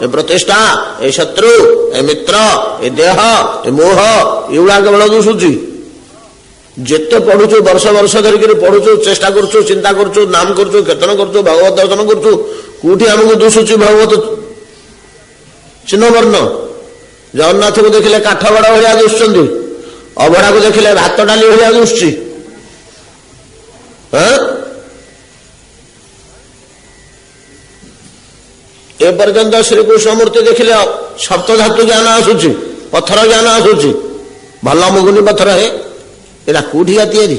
ଏ ପ୍ରତିଷ୍ଠା, ଏ ଶତ୍ରୁ, ଏ ମିତ୍ର, ଏ ଦେହ, ଏ ମୋହ, ଏଗୁଡା କେବଳ ଦୁଶୁଛି। ଯେତେ ପଢୁଛୁ, ବର୍ଷ ବର୍ଷ ଧରିକି ପଢୁଛୁ, ଚେଷ୍ଟା କରୁଛୁ, ଚିନ୍ତା କରୁଛୁ, ନାମ କରୁଛୁ, କୀର୍ତ୍ତନ କରୁଛୁ, ଭଗବତ ଦର୍ଶନ କରୁଛୁ, କୋଉଠି ଆମକୁ ଦୁଶୁଛି ଭଗବତ ଚିହ୍ନବର୍ଣ୍ଣ? ଜଗନ୍ନାଥକୁ ଦେଖିଲେ କାଠ ଗଡ ଭଳିଆ ଦୁଶୁଛନ୍ତି, ଅଭଡାକୁ ଦେଖିଲେ ଭାତ ଡାଲି ଭଳିଆ ଦୁଶୁଛି। ଏପର୍ଯ୍ୟନ୍ତ ଶ୍ରୀକୃଷ୍ଣ ମୂର୍ତ୍ତି ଦେଖିଲେ ସପ୍ତଧାତୁ ଜ୍ଞାନ ଆସୁଛି, ପଥର ଜ୍ଞାନ ଆସୁଛି, ଭଲ ମୁଗୁନି ପଥର ହେ, ଏଟା କୋଉଠିକା ତିଆରି?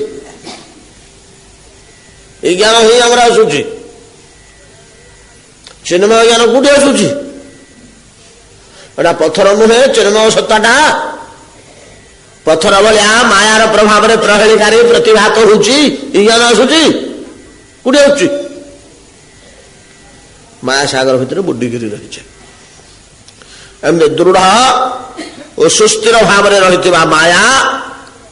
ଏଇ ଜ୍ଞାନ ହିଁ ଆମର ଆସୁଛି। ଚିନ୍ମୟ ଜ୍ଞାନ କୋଉଠି ଆସୁଛି? ଏଟା ପଥର ନୁହେଁ, ଚିନ୍ମୟ ସତ୍ତାଟା ପଥର ଭଳିଆ ମାୟାର ପ୍ରଭାବରେ ପ୍ରହେଳିକାରୀ ପ୍ରତିଭାତ ହଉଛି, ଏଇ ଜ୍ଞାନ ଆସୁଛି। କୋଉଠି ଆସୁଛି? ମାୟା ସାଗର ଭିତରେ ବୁଡିକିରି ରହିছে। ଏମିତି ଦୃଢ ଓ ସୁସ୍ଥିର ଭାବରେ ରହିଥିବା ମାୟା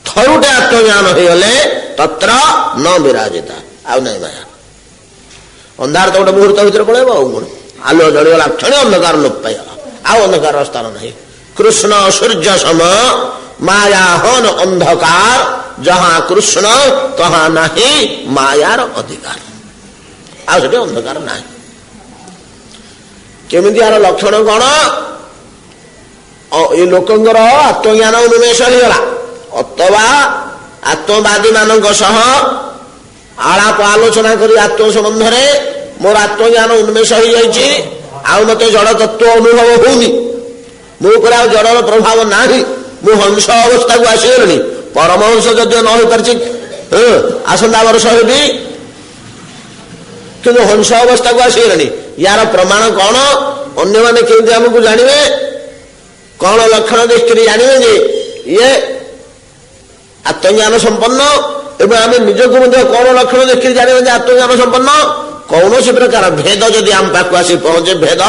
ଥରୁଟେ ଆତ୍ମଜ୍ଞାନ ହେଇଗଲେ ତତ୍ର ନ ବିରାଜିତା, ଆଉ ନାହିଁ ମାୟା। ଅନ୍ଧାର ତ ଗୋଟେ ମୁହୂର୍ତ୍ତ ଭିତରେ ପଳେଇବ, ଆଉ କଣ? ଆଲୁଅ ଜଳିଗଲା କ୍ଷଣି ଅନ୍ଧକାର ଲୋପ ପାଇଗଲା, ଆଉ ଅନ୍ଧକାର ସ୍ଥାନ ନାହିଁ। କୃଷ୍ଣ ସୂର୍ଯ୍ୟ ସମ ମାୟା ହନ ଅନ୍ଧକାର, ଯାହା କୃଷ୍ଣ ତହା ନାହିଁ ମାୟାର ଅଧିକାର, ଆଉ ସେଠି ଅନ୍ଧକାର ନାହିଁ। କେମିତି ଆର ଲକ୍ଷଣ କଣ? ଏ ଲୋକଙ୍କର ଆତ୍ମଜ୍ଞାନ ଉନ୍ମେଷ ହେଇଗଲା, ଅଥବା ଆତ୍ମବାଦୀ ମାନଙ୍କ ସହ ଆଳାପ ଆଲୋଚନା କରି ଆତ୍ମ ସମ୍ବନ୍ଧରେ ମୋର ଆତ୍ମଜ୍ଞାନ ଉନ୍ମେଷ ହେଇଯାଇଛି, ଆଉ ମତେ ଜଡ ତତ୍ଵ ଅନୁଭବ ହଉନି, ମୋ ଉପରେ ଆଉ ଜଡର ପ୍ରଭାବ ନାହିଁ, ମୁଁ ହଂସ ଅବସ୍ଥାକୁ ଆସିଗଲିଣି। ପରମହଂସ ଯଦିଓ ନ ହୋଇପାରିଛି, ଆସନ୍ତା ବର୍ଷ ହେବି, କିନ୍ତୁ ହଂସ ଅବସ୍ଥାକୁ ଆସିଗଲେଣି। ୟାର ପ୍ରମାଣ କଣ? ଅନ୍ୟମାନେ କେମିତି ଆମକୁ ଜାଣିବେ? କଣ ଲକ୍ଷଣ ଦେଖିକରି ଜାଣିବେ ଯେ ଇଏ ଆତ୍ମଜ୍ଞାନ ସମ୍ପନ୍ନ? ଏବଂ ଆମେ ନିଜକୁ ମଧ୍ୟ କଣ ଲକ୍ଷଣ ଦେଖିକରି ଜାଣିବେ ଯେ ଆତ୍ମଜ୍ଞାନ ସମ୍ପନ୍ନ? କୌଣସି ପ୍ରକାର ଭେଦ ଯଦି ଆମ ପାଖକୁ ଆସି ପହଞ୍ଚେ, ଭେଦ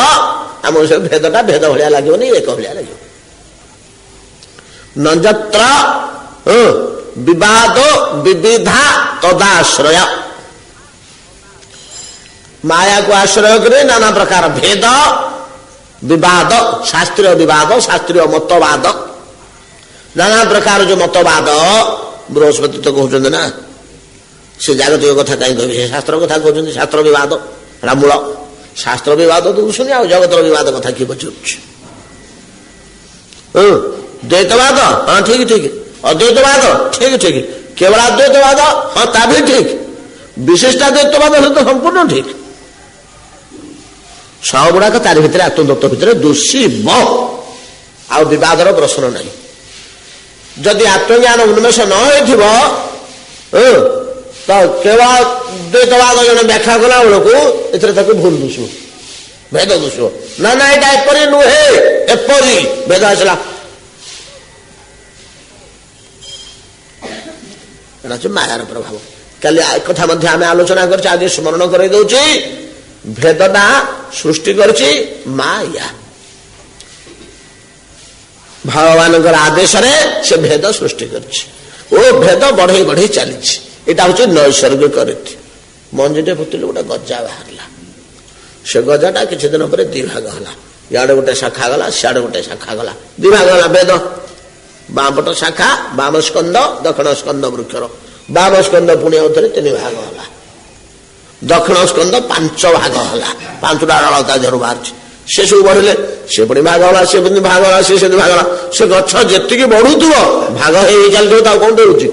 ଆମକୁ ସେ ଭେଦଟା ଭେଦ ଭଳିଆ ଲାଗିବନି, ଏକ ଭଳିଆ ଲାଗିବ। ନଯତ୍ର ବିବାଦ ବିବିଧା ତଦାଶ୍ରୟ, माया को आश्रय कर नाना प्रकार भेद विवाद, शास्त्रीय विवाद, शास्त्रीय मतवाद, नाना प्रकार जो मतवाद बृहस्पति तो कहते ना से जागतिक कथा कहीं कह शास्त्र कथा कहते शास्त्र विवाद मूल शास्त्र विवाद तो शुणी आ जगत विवाद कथा किए पचार द्वैतवाद हाँ ठीक ठीक, अद्वैतवाद ठीक ठीक, केवल अद्वैतवाद हाँ ता भी ठीक, विशिष्टाद्वैतवाद हेतु तो संपूर्ण ठीक। सब गुड़ाक तार भितर आत्मतत्व भितर दोषी आउ विवादर प्रश्न नहीं। जदि आत्मज्ञान उन्मेष न हो तो केवल द्वैतवाद जन व्याख्या कला बेलू ए भूल दुष भेद दुष ना ना यहाँ एपरी नुहे एपरी भेद आसला मायार प्रभाव। कल कथा मध्य आम आलोचना कर आज स्मरण कर भेदटा सृष्टि करछि माया। भगवान आदेश से भेद सृष्टि करछि ओ भेद बढ़ई बढ़ई चली यहाँ हूँ नैसर्गिक रीति। मंजीटे पुतले गोटे गजा बाहर से गजाटा किसी दिन पर दी भाग है, इे गोटे शाखा गला सियाड़े गोटे शाखा गला दी भाग है वेद। बामपट शाखा बाम स्कंद दक्षिण स्कंद वृक्षर बाम स्कंद पुणी आउे तीन भाग है, दक्षिण स्कंद पांच भाग है, पांचटा डाल ता देहर बाहर से सब बढ़िले से पुणी भाग है, सी भाग है, सी भाग है, से गछ जी बढ़ू भाग हो चलता कौन डरुच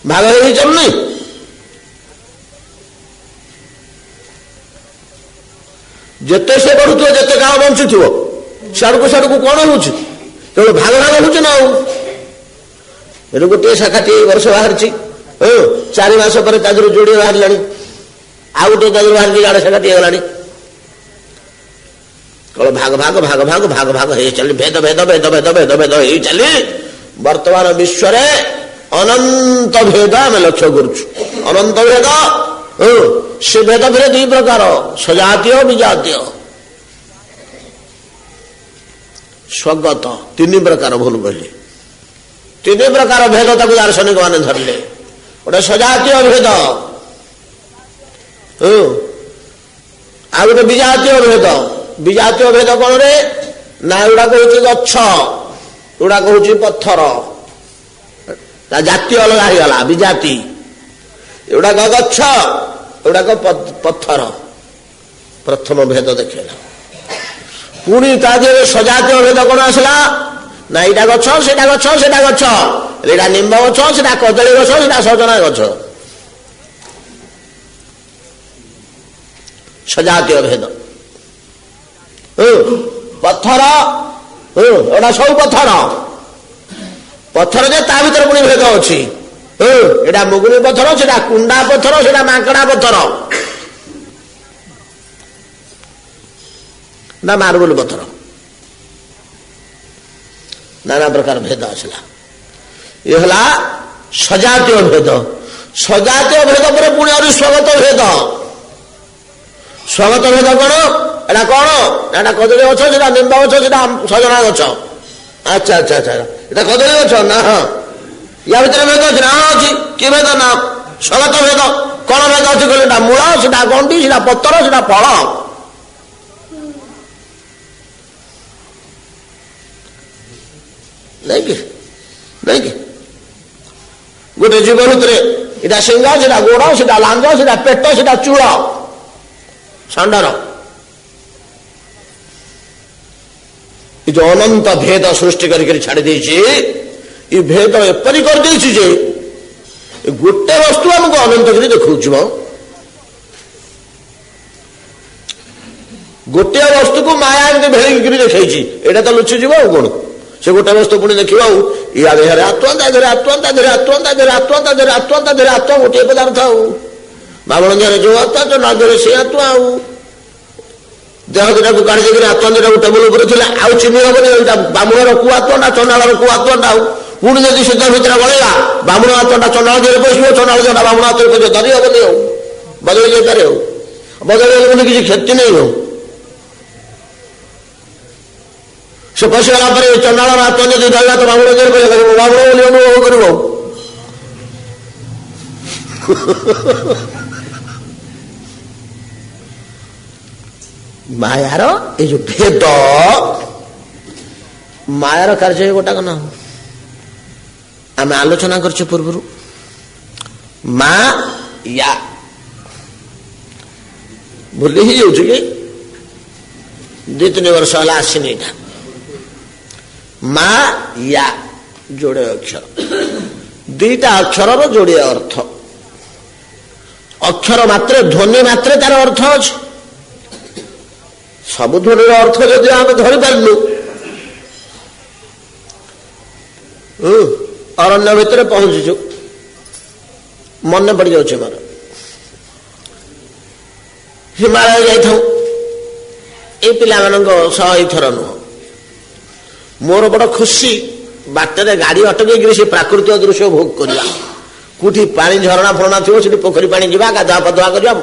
भाग हो चलुना जिते से बढ़ुव जिते काल बंचुव सियाड़ू सियाड़ू कौन हो केवल भाग भाग हो ना गोटे शाखा टी वर्ष बाहर 4 मास पर जोड़े बाहर आउ गोटे बाहर इे शाखा टी गला केवल भाग भाग भाग भाग भाग भाग हो चली भेद भेद भेद भेद भेद भेद हो चली। वर्तमान विश्व अनंत भेद आम लक्ष्य करुचु अनंत भेद से भेद फिर 2 प्रकार सजातीय विजातीय स्वगत 3 प्रकार भूल कहले 3 प्रकार भेद तक दार्शनिक माने धरले। गोटे सजातीय भेद आ गोटे विजातीय भेद। विजातीय भेद कौन रे ना गुड़ाक हूँ गछ गुड़ाक हूँ पत्थर जाति अलग होगा विजाति एगुड़ाक गछ एगुड़ाक पत्थर प्रथम भेद देखला। पुणी ता देहरे सजातीय भेद कौन आसला ना यहाँ गछ सेटा गछ सेटा गछ एटा निम्ब गछ सेटा कदली गछ सेटा सजना गछ सजातीय भेद। पत्थर एटा सब पत्थर पत्थर जे ता भीतर पुणी भेद अच्छी एटा मुगुनी पत्थर सेटा कुंडा पत्थर सेटा माकड़ा पत्थर ना मार्बल पत्थर नाना प्रकार भेद आसला। ये हला सजातीय भेद। सजातीय भेद पर पुणी और स्वगत भेद। स्वगत भेद कौन एटा कौन एटा कदली गछ सेटा निम्ब गछ सेटा सजना गछ अच्छा अच्छा अच्छा एटा कदली गछ ना हाँ या भीतर भेद अच्छे ना अच्छी कि भेद ना स्वगत भेद कौन भेद अच्छी कहले मूल सेटा गंडी सेटा पत्तर सेटा फल नहीं कि नहीं कि गोटे जीव भितर यहाँ सिंह सेटा गोड़ सेटा लांज सेटा पेट सेटा चूड़ षंडर जो अनंत भेद सृष्टि कर छाड़ी ये भेद एपरी कर गोटे वस्तु आमको अनंत कर देखा गोटे वस्तु को माया एमती भेड़ देखी एटा तो लुचिज कौन से गोटे वस्तु पुणी देखा या देहरे आत्मा ता देहरे आत्मा ता देहरे आत्मा ता देहरे आत्मा ता देहरे आत्मा ता देहरे आत्मा गोटे पदार्थ बामण देहरे जो आत्मा तो ना देहरे से आत्मा देह दुटा को काढ़ी देकर आत्मा दुटा टेबुल उपर आउ चिन्ह हेनी बामुणर कु आत्मा चंडाल कु आत्मा पुणी जब सिद्ध भितर गलेगा बामुण आत्मा चंडाल देहरे पशु चंडाल देहटा बामुण हाथ में पशु धरी हेनी हो बदल जापे हो बदल किसी क्षति नहीं हो से पशिगला चंडाल आत्मा जब धरला तो बामुण देहरे पशु बामुण बोली अनुभव कर ମାୟାର ଏଇ ଯୋଉ ଭେଦ, ମାୟାର କାର୍ଯ୍ୟ ଗୋଟାକ ନା ଆମେ ଆଲୋଚନା କରିଛୁ ପୂର୍ବରୁ। ମା ୟା ଭୁଲି ହେଇଯାଉଛି କି 2-3 ବର୍ଷ ହେଲା ଆସିନି ଏଇଟା। ମା ୟା ଯୋଡେ ଅକ୍ଷର, 2ଟା ଅକ୍ଷରର ଯୋଡିଏ ଅର୍ଥ। ଅକ୍ଷର ମାତ୍ରେ, ଧ୍ୱନି ମାତ୍ରେ ତାର ଅର୍ଥ ଅଛି। ସବୁ ଧ୍ୱନିର ଅର୍ଥ ଯଦି ଆମେ ଧରିପାରିଲୁ, ଅରଣ୍ୟ ଭିତରେ ପହଞ୍ଚିଛୁ, ମନେ ପଡିଯାଉଛି ମୋର ହିମାଳୟ ଯାଇଥାଉ। ଏଇ ପିଲାମାନଙ୍କ ସହ ଏଇଥର ନୁହଁ, ମୋର ବଡ ଖୁସି ବାଟରେ ଗାଡି ଅଟକେଇକିରି ସେ ପ୍ରାକୃତିକ ଦୃଶ୍ୟ ଭୋଗ କରିବା। କୋଉଠି ପାଣି ଝରଣା ଫରଣା ଥିବ, ସେଠି ପୋଖରୀ ପାଣି ଯିବା, ଗାଧୁଆ ପାଧୁଆ କରିବା,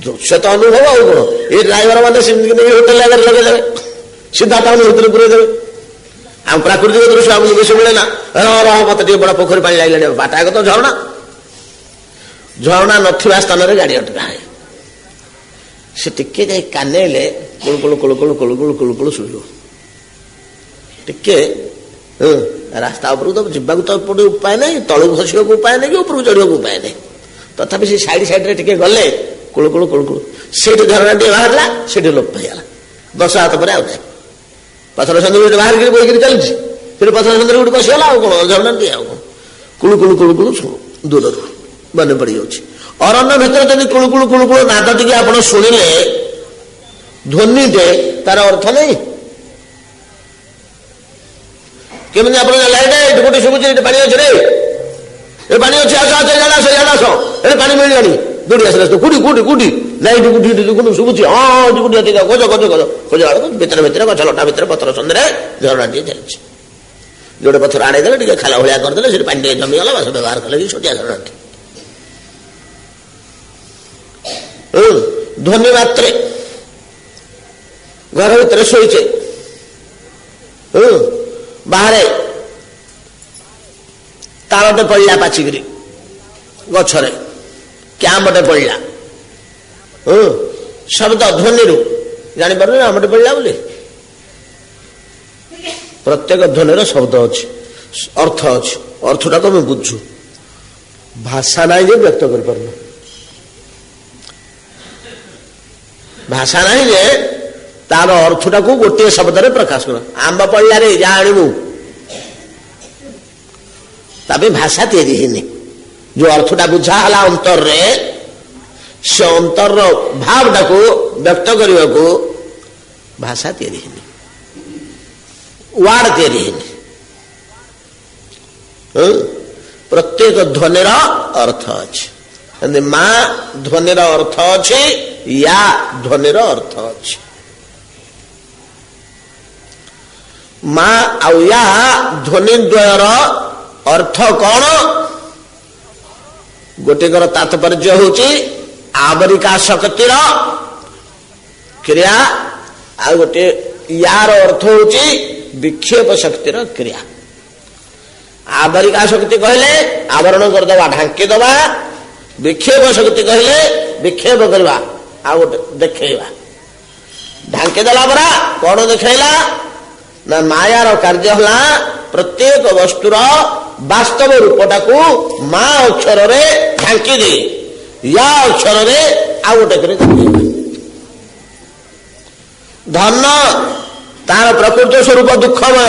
ଦୃଶ୍ୟ ତ ଅନୁଭବ। ଆଉ କଣ, ଏଇ ଡ୍ରାଇଭର ମାନେ ସେମିତି ନେଇ ହୋଟେଲ ଆଗରେ ଲଗେଇଦେବେ, ସିଧା ଟାଉନ ଭିତରେ ପୁରେଇ ଦେବେ। ଆମ ପ୍ରାକୃତିକ ଦୃଶ୍ୟ ଆମକୁ ବେଶୀ ମିଳେ ନା। ରହ ମତେ ଟିକେ ବଡ ପୋଖରୀ ପାଣି ଲାଗିଲାଣି, ବାଟାକ ତ ଝରଣା। ଝରଣା ନଥିବା ସ୍ଥାନରେ ଗାଡି ଅଟକାଏ। ସେ ଟିକେ ଯାଇ କାନେଇଲେ କୁଳୁକୁଳୁ କୁଳୁକୁଳୁ କୁଳୁକୁଳୁ କୁଳୁକୁଳୁ ଶୁଣିବ। ଟିକେ ରାସ୍ତା ଉପରକୁ ତ ଯିବାକୁ ତ ଏପଟେ ଉପାୟ ନାହିଁ, ତଳକୁ ଖସିବାକୁ ଉପାୟ ନାହିଁ, କି ଉପରକୁ ଚଢିବାକୁ ଉପାୟ ନାହିଁ। ତଥାପି ସେ ସାଇଡରେ ଟିକେ ଗଲେ କୁଳୁକୁଳୁ କୁଳୁକୁଳୁ, ସେଇଠି ଝରଣା ଟିକେ ବାହାରିଲା, ସେଠି ଲୋପ ପାଇଗଲା। 10 ହାତ ପରେ ଆଉ ନାହିଁ। ପଥର ସନ୍ଦିରେ ବାହାରିକିରି ବହିକିରି ଚାଲିଛି, ସେଠି ପଥର ସନ୍ଦିରେ ଗୋଟେ ବସିଗଲା। ଆଉ କଣ ଝରଣା ଟିକେ, ଆଉ କଣ କୁଳୁକୁଳୁ କୁଳୁକୁଳୁ ଦୂରରୁ ମନେ ପଡିଯାଉଛି। ଅରଣ୍ୟ ଭିତରେ ଯଦି କୁଳୁକୁଳୁ କୁଳୁକୁଳୁ ନାଦ ଟିକେ ଆପଣ ଶୁଣିଲେ, ଧ୍ୱନିଟେ, ତାର ଅର୍ଥ ନାହିଁ। କେମିତି ଆପଣ ଲାଇଟ୍ ଏଠି କୋଉଠି ଶୁଭୁଛି, ଏଠି ପାଣି ଅଛି ରେ, ଏ ପାଣି ଅଛି, ଆସ ଆସ ଇଆଡେ ଆସ ଇଆଡେ ଆସ, ଏଠି ପାଣି ମିଳିଲାଣି, ଦୌଡ଼ି ଆସିଲା। କୋଉଠି କୋଉଠି କୋଉଠି ଲାଇଟ୍ କୋଉଠି ଶୁଭୁଛି, ହଁ କୋଉଠି ଅଛି, ଖୋଜ ଖୋଜ ଖୋଜ ଖୋଜ ବେଳକୁ ଭିତରେ ଭିତରେ ଗଛ ଲଟା ଭିତରେ ପଥର ସନ୍ଧିରେ ଝରଣା ଟିକେ ଚାଲିଛି। ଯୋଉଟେ ପଥର ଆଣେଇ ଦେଲେ, ଟିକେ ଖାଲା ଭଳିଆ କରିଦେଲେ, ସେଠି ପାଣି ଟିକେ ଜମିଗଲା, ବାସ ବ୍ୟବହାର କଲେ କି ଛୋଟିଆ ଝରଣାଟି। ଧ୍ୱନି ମାତ୍ରେ ଘର ଭିତରେ ଶୋଇଛେ, ବାହାରେ ତାଳଟେ ପଡିଲା ପାଚିକିରି ଗଛରେ, କ୍ୟାମ୍ପଟେ ପଡିଲା, ଶବ୍ଦ ଧ୍ୱନିରୁ ଜାଣିପାରୁନି ଆମଟେ ପଡିଲା ବୋଲି। ପ୍ରତ୍ୟେକ ଧ୍ୱନିର ଶବ୍ଦ ଅଛି, ଅର୍ଥ ଅଛି। ଅର୍ଥଟାକୁ ଆମେ ବୁଝୁ, ଭାଷା ନାହିଁ ଯେ ବ୍ୟକ୍ତ କରିପାରୁନୁ। ଭାଷା ନାହିଁ ଯେ ତାର ଅର୍ଥଟାକୁ ଗୋଟିଏ ଶବ୍ଦରେ ପ୍ରକାଶ କର। ଆମ୍ବ ପଡିଲାରେ ଯାହା ଆଣିବୁ, ତା ପାଇଁ ଭାଷା ତିଆରି ହେଇନି। ଯୋଉ ଅର୍ଥଟା ବୁଝା ହେଲା ଅନ୍ତରରେ, ସେ ଅନ୍ତରର ଭାବଟାକୁ ବ୍ୟକ୍ତ କରିବାକୁ ଭାଷା ତିଆରି ହେଇନି, ୱାର୍ଡ ତିଆରି ହେଇନି। ପ୍ରତ୍ୟେକ ଧ୍ୱନିର ଅର୍ଥ ଅଛି। ମା ଧ୍ୱନିର ଅର୍ଥ ଅଛି, ୟା ଧ୍ୱନିର ଅର୍ଥ ଅଛି। ମା ଆଉ ୟା ଧ୍ୱନି ଦ୍ୱୟର ଅର୍ଥ କଣ? ଗୋଟିକର ତାତ୍ପର୍ଯ୍ୟ ହଉଛି ଆବରିକା ଶକ୍ତିର କ୍ରିୟା, ଆଉ ଗୋଟିଏ ୟାର ଅର୍ଥ ହଉଛି ବିକ୍ଷେପ ଶକ୍ତିର କ୍ରିୟା। ଆବରିକା ଶକ୍ତି କହିଲେ ଆବରଣ କରିଦେବା, ଢାଙ୍କିଦବା। ବିକ୍ଷେପ ଶକ୍ତି କହିଲେ ବିକ୍ଷେପ କରିବା, ଆଉ ଗୋଟେ ଦେଖେଇବା। ଢାଙ୍କିଦେଲା ପରା କଣ ଦେଖେଇଲା ନା, ମାୟାର କାର୍ଯ୍ୟ ହେଲା ପ୍ରତ୍ୟେକ ବସ୍ତୁର ବାସ୍ତବ ରୂପଟାକୁ ମା ଅକ୍ଷରରେ ଢାଙ୍କି ଦେଇ, ୟା ଅକ୍ଷରରେ ଆଉ ଗୋଟେ କରି ଦେଖେଇବା। ଧନ ତାର ପ୍ରକୃତ ସ୍ୱରୂପ ଦୁଃଖମୟ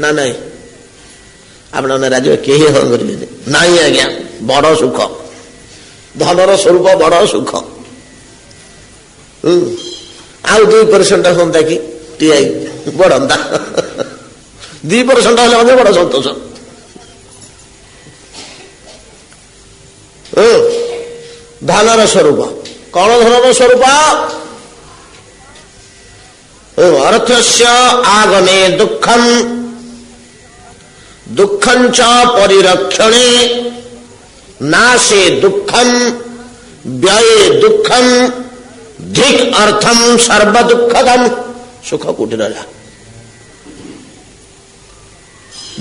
ନା ନାଇଁ? ଆପଣମାନେ ରାଜ୍ୟ କେହି ହରଣ କରିବେନି। ନାଇଁ ଆଜ୍ଞା, ବଡ ସୁଖ, ଧନର ସ୍ୱରୂପ ବଡ ସୁଖ। ଆଉ 2% ହୁଅନ୍ତା କି ଟିଆଇ ବଢନ୍ତା, 2% ହେଲେ ମଧ୍ୟ ବଡ ସନ୍ତୋଷ। ଧନର ସ୍ୱରୂପ କଣ? ଧନର ସ୍ୱରୂପ ଅର୍ଥସ୍ୟ ଆଗମେ ଦୁଃଖମ୍, ଦୁଃଖଂ ଚ ପରିରକ୍ଷଣେ, ନାଶେ ଦୁଃଖಂ, ବ୍ୟୟେ ଦୁଃଖಂ, ଧିକ୍ ଅର୍ଥಂ ସର୍ବ ଦୁଃଖଦମ୍। ସୁଖ କୋଉଠି ରହିଲା?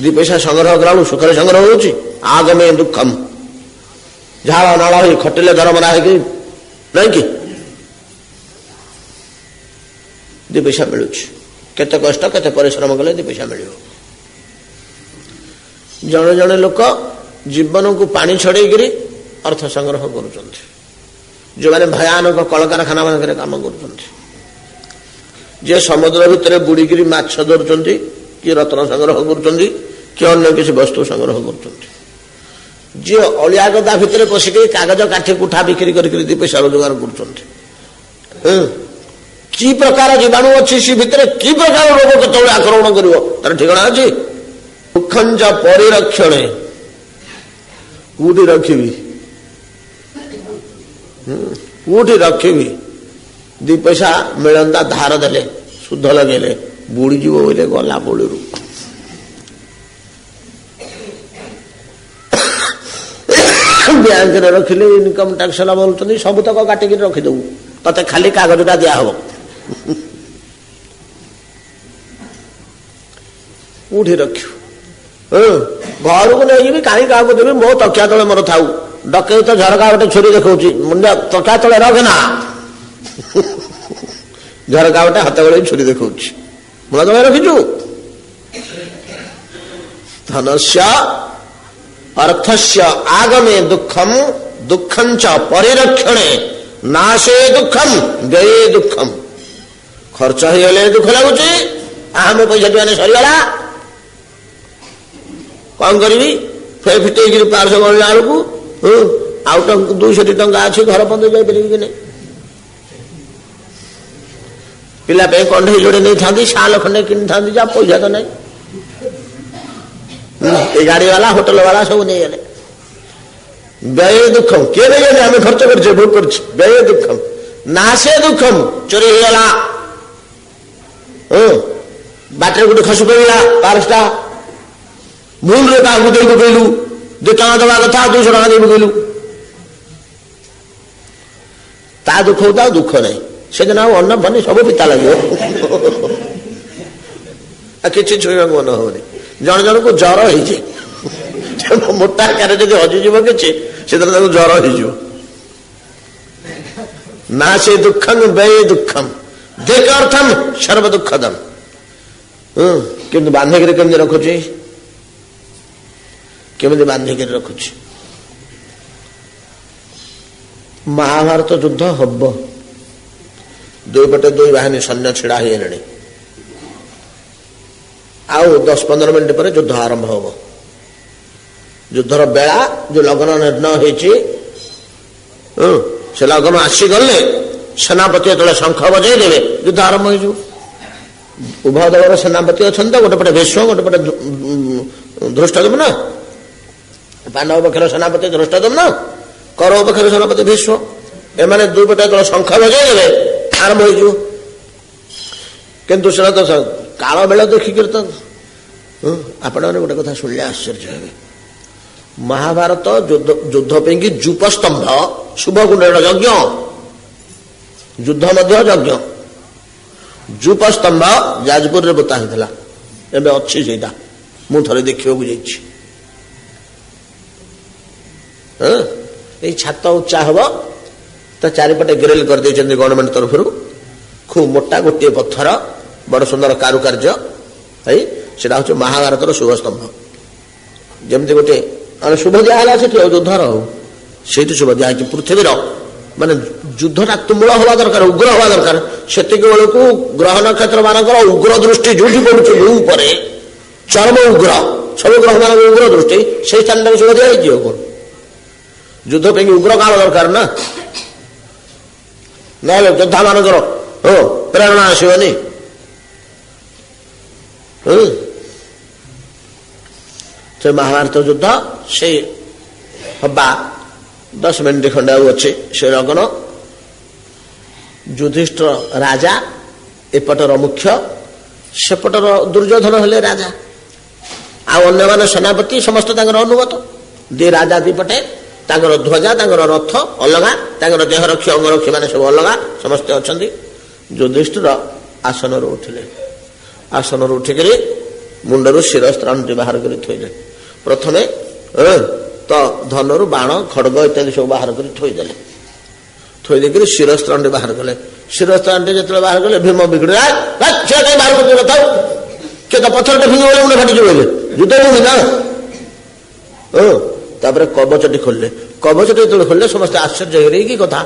2 ପଇସା ସଂଗ୍ରହ କଲା ବେଳକୁ ସୁଖରେ ସଂଗ୍ରହ ହଉଛି? आगमे दुखम झाड़ नाड़ हो खटिले धरमरा है नहीं कि दि पैसा मिलू केते कष्ट केते परिश्रम कले दि पैसा मिल जड़े जड़े लोक जीवन को पानी छड़ेकरी अर्थ संग्रह करुँच जो मैंने भयानक कलकारखाना मान काम कर समुद्र भितर बुड़िकी माछ धरुंच कि रत्न संग्रह कर किसी वस्तु संग्रह कर अलिया गदा भितर पशिक कागज काठी कुठा बिक्री कर पैसा रोजगार कर कि प्रकार जीवाणु अच्छी सी भितर कि प्रकार रोग केत आक्रमण कर तार ठिकाना अच्छी दुखंज परिरक्षण कौटी रखी कौटी रखी दि पैसा मिलता धार देले शुद्ध लगे बुड़ीज बोले गला बुड़ी बैंक रखिले इनकम टैक्स बोलते सब तक काटिक रखीदेबू ते खाली कागजटा दिहब कौटी रखियो घर को नहीं कहीं क्या देवी मो तकिया तले मोर था डकई तो झरका गोटे छुरी देखा मुंडा तकिया तले रखना झरका गोटे हाथ गले छुरी देखा मुला तले रखीचु धनस्य अर्थस्य आगमे दुखम दुखम च परिरक्षणे नाशे दुखम व्यये दुखम खर्च हो दुख लगुच आम पैसा टी सरीगला कौन करी फे फिटे पार्श गला बेलू आउ 200 टंका अच्छी घर बंद जापरि कि नहीं पिला कंडे जोड़े नहीं था साल खंडे कि जा पैसा तो नहीं ये गाड़ी वाला होटल वाला सब नहीं गले व्यय दुखम किए नहीं आम खर्च कर भोग कर व्यय दुखम नाशे दुखम चोरी होगा बाटर गोटे खसी पड़ा पार्सटा भूल रे क्या दे पकड़ू 2 टका दवा कथा 200 टका दे पकड़ू ता दुख होता दुख नहीं से दिन अन्न बनी सब पिता लगे कि छुआ मन होनी जन जन को जर हो मोटा आकार जब हजिज कि जर हो ना से दुखम व्यय दुखम देख अर्थम सर्व दुखदम किंतु बांधिक केमती रखुची केमती बांधिक रखुची महाभारत युद्ध हम दुई पटे दुई बाहिनी सैन्य छिड़ा हो आउ 10-15 मिनट पर युद्ध आरंभ हम युद्धर बेला जो लग्न निर्णय से लग्न आसीगले सेनापति जो शंख बजे देवे युद्ध आरंभ हो उभय दल सेनापति अच्छा गोटे पटे भीष्म गोटे पटे धृष्टद्युम्न पांडव पक्षर सेनापति धृष्टद्युम्न कौरव पक्षर सेनापति भीष्म एमाने दुई पटे जो शंख बजे देवे आरंभ हो किंतु से तो काल बेला देखिक आपण गोटे कथा शुणिले आश्चर्य हे महाभारत युद्ध पे जूपस्तंभ शुभकुंड यज्ञ युद्ध मध्य यज्ञ जूपस्तंभ जाजपुर रे बता होता एवं अच्छी से मुझे देखा जा छात उच्चा हम तो चारिपटे ग्रिल कर गवर्नमेंट तरफ खूब मोटा गोटे पत्थर बड़ सुंदर कारुकार्य है सेटा हूँ महाभारत शुभ स्तंभ जमती गोटे शुभ दिहला से युद्धर से शुभ दिखाई पृथ्वीर माने युद्धटा तुमुल हवा दरकार उग्र हवा दरकार से बेलू ग्रह नक्षत्र मान उग्र दृष्टि जो पड़े चरम उग्र सब ग्रह मान उग्र दृष्टि से स्थान शुभ दिखाई कौन युद्ध पे उग्र काल दरकार ना ना योद्धा मानकर हो प्रेरणा आसवनी से महाभारत युद्ध से हवा 10 मिनट खंडे अच्छे से लग्न युधिष्ठिर राजा एपटर मुख्य सेपटर दुर्योधन हेले राजा आने मैंने सेनापति समस्त अनुगत दे राजा दीपटे ध्वजा रथ अलग देह रक्षी अंग रक्षी मैंने सब अलग समस्ते अच्छा युधिष्ठिर आसन उठिले आसन उठिक मुंडर शिर स्त्राण बाहर कर प्रथमे ତ ଧନରୁ ବାଣ ଖଡଗ ଇତ୍ୟାଦି ସବୁ ବାହାର କରି ଥୋଇଦେଲେ। ଥୋଇ ଦେଇକରି ଶିରସ୍ତ୍ରାଣଟି ବାହାର କଲେ। ଶିରସ୍ତ୍ରାଣଟି ଯେତେବେଳେ ବାହାର କଲେ ଭୀମ ବିଗିଡିଲା, ସେ କାହିଁ ବାହାର କରି ନଥାଉ, କିଏ ତ ପଥରଟେ ଫିଙ୍ଗି ଗଲେ ମୁଣ୍ଡ ଫାଟିଯିବ, ଯୁଦ୍ଧ ଭୂମି ନା। ତାପରେ କବଚଟି ଖୋଲିଲେ। କବଚଟି ଯେତେବେଳେ ଖୋଲିଲେ ସମସ୍ତେ ଆଶ୍ଚର୍ଯ୍ୟ ହେଇଗଲେ, କି କଥା,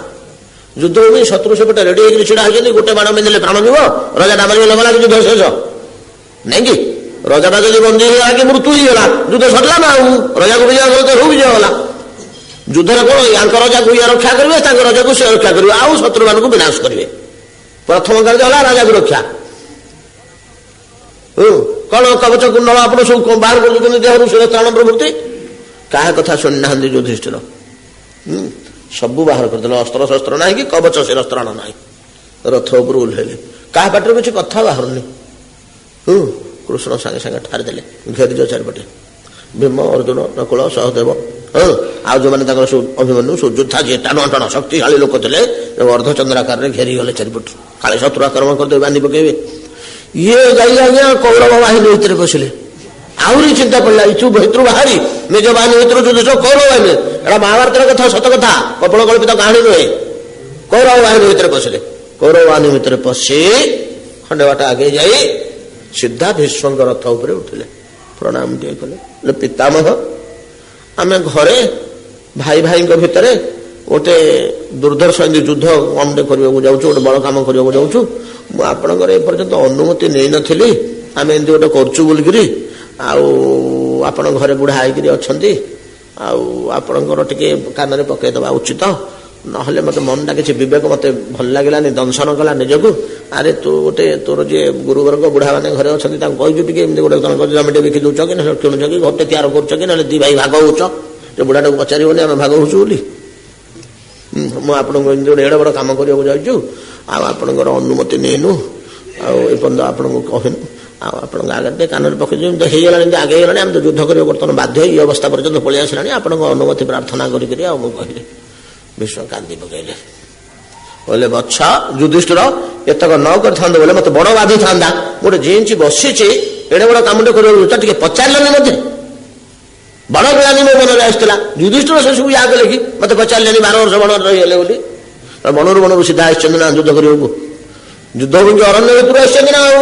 ଯୁଦ୍ଧ ଭୂମି, ଶତ୍ରୁ ସେପଟେ ରେଡି ହେଇକି ଛିଡା ହେଇଛନ୍ତି, ଗୋଟେ ବାଣ ବିନ୍ଧିଲେ ପ୍ରାଣ ଯିବ, ରଜା ଡାମାରି ଗଲା କି ଯୁଦ୍ଧ ଶେଷ ନାଇଁ କି? ରଜାଟା ଯଦି ବନ୍ଦୀ ହେଇଗଲା କି ମୃତ୍ୟୁ ହେଇଗଲା, ଯୁଦ୍ଧ ସରିଲା ନା। ଆଉ ରଜାକୁ ବିଜୟ କଲେ ତ ସବୁ ବିଜୟ ଗଲା। ଯୁଦ୍ଧରେ କଣ ୟାଙ୍କ ରଜାକୁ ଇଏ ରକ୍ଷା କରିବେ, ତାଙ୍କ ରଜାକୁ ସେ ରକ୍ଷା କରିବେ, ଆଉ ଶତ୍ରୁମାନଙ୍କୁ ବିନାଶ କରିବେ। ପ୍ରଥମ କାର୍ଯ୍ୟ ହେଲା ରାଜାକୁ ରକ୍ଷା। କଣ କବଚ କୁଣ୍ଡଳ ଆପଣ ସବୁ ବାହାର କରୁଛନ୍ତି ଦେହରୁ, ଶିରସ୍ତ୍ରାଣ ପ୍ରଭୃତି। କାହା କଥା ଶୁଣି ନାହାନ୍ତି ଯୁଧିଷ୍ଠିର। ସବୁ ବାହାର କରିଦେଲେ, ଅସ୍ତ୍ର ଶସ୍ତ୍ର ନାହିଁ କି କବଚ ଶିରସ୍ତ୍ରାଣ ନାହିଁ। ରଥ ଉପରୁ ଓହ୍ଲେଇଲେ, କାହା ପାଟିରୁ କିଛି କଥା ବାହାରୁନି। କୃଷ୍ଣ ସାଙ୍ଗେ ସାଙ୍ଗେ ଠାରିଦେଲେ, ଘେରିଜ ଚାରିପଟେ। ଭୀମ, ଅର୍ଜୁନ, ନକୁଳ, ସହଦେବ, ଆଉ ଯୋଉମାନେ ତାଙ୍କର ସବୁ ଅଭିମନ୍ୟୁ, ସବୁ ଯୋଦ୍ଧା ଯିଏ ଟାଣ ଟାଣ ଶକ୍ତିଶାଳୀ ଲୋକ ଥିଲେ, ଅର୍ଦ୍ଧଚନ୍ଦ୍ରାକାରରେ ଘେରିଗଲେ ଚାରିପଟୁ, କାଳେ ଶତ୍ରୁ ଆକ୍ରମଣ କରିଦେବେ, ବାନ୍ଧି ପକେଇବେ। ଇଏ ଯାଇ ଆଜ୍ଞା କୌରବ ବାହିନୀ ଭିତରେ ପଶିଲେ। ଆହୁରି ଚିନ୍ତା ପଡିଲା, ଭିତରୁ ବାହାରି ନିଜ ବାହିନୀ ଭିତରୁ ଯୁଧିଷ୍ଠ କୌରବ ବାହିନୀ, ଏଟା ମହାଭାରତର କଥା, ସତ କଥା, କପଳ କଳ୍ପିତ କାହାଣୀ ନୁହେଁ। କୌରବ ବାହିନୀ ଭିତରେ ପଶିଲେ। କୌରବ ବାହିନୀ ଭିତରେ ପଶି ଖଣ୍ଡେ ବାଟ ଆଗେଇ ଯାଇ ସିଧା ଭୀଷ୍ମଙ୍କ ରଥ ଉପରେ ଉଠିଲେ, ପ୍ରଣାମ ଟିକେ କଲେ। ପିତାମହ, ଆମେ ଘରେ ଭାଇ ଭାଇଙ୍କ ଭିତରେ ଗୋଟେ ଦୁର୍ଦ୍ଧର୍ଷ ଯୁଦ୍ଧ କମଟେ କରିବାକୁ ଯାଉଛୁ, ଗୋଟେ ବଡ କାମ କରିବାକୁ ଯାଉଛୁ। ମୁଁ ଆପଣଙ୍କର ଏପର୍ଯ୍ୟନ୍ତ ଅନୁମତି ନେଇନଥିଲି, ଆମେ ଏମିତି ଗୋଟେ କରୁଛୁ ବୋଲିକିରି। ଆଉ ଆପଣ ଘରେ ବୁଢା ହେଇକିରି ଅଛନ୍ତି, ଆଉ ଆପଣଙ୍କର ଟିକେ କାନରେ ପକେଇଦବା ଉଚିତ, ନହେଲେ ମତେ ମନଟା କିଛି ବିବେକ ମତେ ଭଲ ଲାଗିଲାନି, ଦଂଶନ କଲା ନିଜକୁ। ଆରେ ତୁ ଗୋଟେ ତୋର ଯିଏ ଗୁରୁବର୍ଗ ବୁଢା ମାନେ ଘରେ ଅଛନ୍ତି ତାଙ୍କୁ କହିଛୁ ଟିକେ ଏମିତି ଗୋଟେ ଜମିଟେ ବିକି ଦଉଛ କି, ନହେଲେ କିଣୁଛ କି, ଘରଟେ ତିଆର କରୁଛ କି, ନହେଲେ ଦି ଭାଇ ଭାଗ ହଉଛ। ସେ ବୁଢାଟାକୁ ପଚାରିବନି ଆମେ ଭାଗ ହଉଛୁ ବୋଲି। ମୁଁ ଆପଣଙ୍କୁ ଏମିତି ଗୋଟେ ଏଡେ ବଡ କାମ କରିବାକୁ ଯାଉଛୁ, ଆଉ ଆପଣଙ୍କର ଅନୁମତି ନେଇନୁ, ଆଉ ଏପର୍ଯ୍ୟନ୍ତ ଆପଣଙ୍କୁ କହିନୁ, ଆଉ ଆପଣଙ୍କ ଆଗରେ ଟିକେ କାନରେ ପକେଇ ଦିଅନ୍ତୁ, ହେଇଗଲାଣି, ଏମିତି ଆଗେଇ ଗଲାଣି, ଆମେ ତ ଯୁଦ୍ଧ କରିବାକୁ ବର୍ତ୍ତମାନ ବାଧ୍ୟ, ଏଇ ଅବସ୍ଥା ପର୍ଯ୍ୟନ୍ତ ପଳେଇ ଆସିଲାଣି, ଆପଣଙ୍କ ଅନୁମତି ପ୍ରାର୍ଥନା କରିକିରି ଆଉ ମୁଁ କହିଲି। ଭୀଷ୍ମ କାନ୍ଦି ପକେଇଲେ, କହିଲେ ବତ୍ସ ଯୁଧିଷ୍ଠିର, ଏତକ ନ କରିଥାନ୍ତେ ବୋଲେ ମତେ ବଡ ବାଧିଥାନ୍ତା। ଗୋଟେ ଜିଇଁଚି ବସିଛି, ଏଡେ ବଡ କାମଟେ କରିବାକୁ ଟିକେ ପଚାରିଲନି ମତେ, ବଡ ଗ୍ଲାନି ମୋ ମନରେ ଆସିଥିଲା। ଯୁଧିଷ୍ଠିର ସେ ସବୁ ୟା କଲେ କି ମତେ ପଚାରିଲେନି, 12 ବର୍ଷ ବଣରେ ରହିଗଲେ ବୋଲି। ବଣରୁ ସିଧା ଆସିଛନ୍ତି ନା ଯୁଦ୍ଧ କରିବାକୁ, ଯୁଦ୍ଧ ଭୂମି ଅରଣ୍ୟ ଭିତରୁ ଆସିଛନ୍ତି ନା, ଆଉ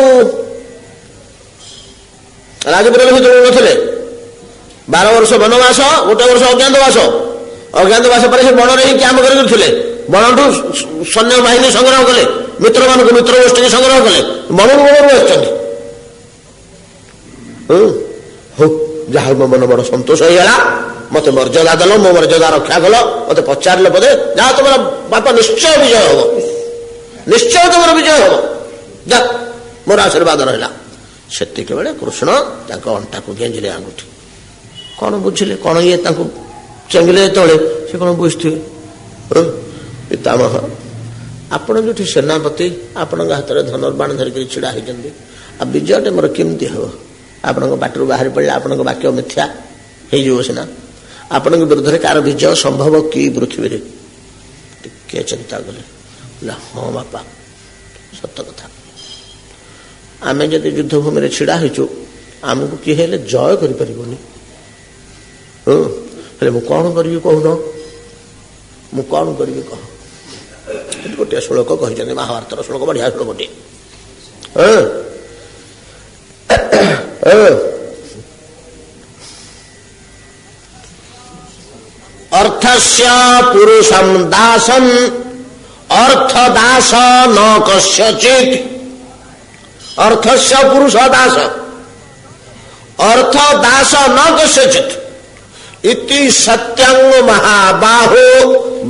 ରାଜପୁର ଭିତରୁ ନଥିଲେ। 12 ବର୍ଷ ବନବାସ, 1 ବର୍ଷ ଅଜ୍ଞାତବାସ। ଅଜ୍ଞାତବାସ ପରେ ସେ ବଣରେ ହିଁ କ୍ୟାମ୍ପ କରିକି ଥିଲେ। ବଣଠୁ ସୈନ୍ୟ ବାହିନୀ ସଂଗ୍ରହ କଲେ, ମିତ୍ରମାନଙ୍କୁ ମିତ୍ର ଗୋଷ୍ଠୀକି ସଂଗ୍ରହ କଲେ, ବଣରୁ ଆସିଛନ୍ତି। ହଉ, ଯାହା ମୋ ମନ ବଡ ସନ୍ତୋଷ ହେଇଗଲା, ମତେ ମର୍ଯ୍ୟାଦା ଦେଲ, ମୋ ମର୍ଯ୍ୟାଦା ରକ୍ଷା କଲ, ମତେ ପଚାରିଲେ ପଦେ, ଯାହା ତମର ବାପା ନିଶ୍ଚୟ ବିଜୟ ହବ, ନିଶ୍ଚୟ ତମର ବିଜୟ ହବ, ଯା ମୋର ଆଶୀର୍ବାଦ ରହିଲା। ସେତିକି ବେଳେ କୃଷ୍ଣ ତାଙ୍କ ଅଣ୍ଟାକୁ ଗେଞ୍ଜିଲେ ଆଙ୍ଗୁଠି। କଣ ବୁଝିଲେ, କଣ ଇଏ ତାଙ୍କୁ ଚେଙ୍ଗିଲେ ଯେତେବେଳେ ସେ କଣ ବୁଝିଥିବେ। ପିତାମହ, ଆପଣ ଯୋଉଠି ସେନାପତି, ଆପଣଙ୍କ ହାତରେ ଧନୁର୍ବାଣ ଧରିକିରି ଛିଡା ହେଇଛନ୍ତି, ଆଉ ବିଜୟଟେ ମୋର କେମିତି ହବ? ଆପଣଙ୍କ ପାଟିରୁ ବାହାରି ପଡିଲା, ଆପଣଙ୍କ ବାକ୍ୟ ମିଥ୍ୟା ହେଇଯିବ ସିନା। ଆପଣଙ୍କ ବିରୁଦ୍ଧରେ କାହାର ବିଜୟ ସମ୍ଭବ କି ପୃଥିବୀରେ? ଟିକେ ଚିନ୍ତା କଲେ, ହଁ ବାପା ସତ କଥା, ଆମେ ଯଦି ଯୁଦ୍ଧ ଭୂମିରେ ଛିଡା ହେଇଛୁ, ଆମକୁ କିଏ ହେଲେ ଜୟ କରିପାରିବନି। ହେଲେ ମୁଁ କଣ କରିବି କହୁନ, ମୁଁ କଣ କରିବି କହ। ଗୋଟିଏ ଶ୍ଲୋକ କହିଛନ୍ତି, ମହାଭାରତର ଶ୍ଲୋକ, ବଢିଆ ଶ୍ଲୋକଟିଏ। ଅର୍ଥସ୍ୟ ପୁରୁଷଂ ଦାସଂ ଅର୍ଥ ଦାସ ନ କସ୍ୟଚିତ୍। ଅର୍ଥସ୍ୟ ପୁରୁଷ ଦାସ, ଅର୍ଥ ଦାସ ନ କସ୍ୟଚିତ୍ ଇତି ସତ୍ୟଂ ମହାବାହୋ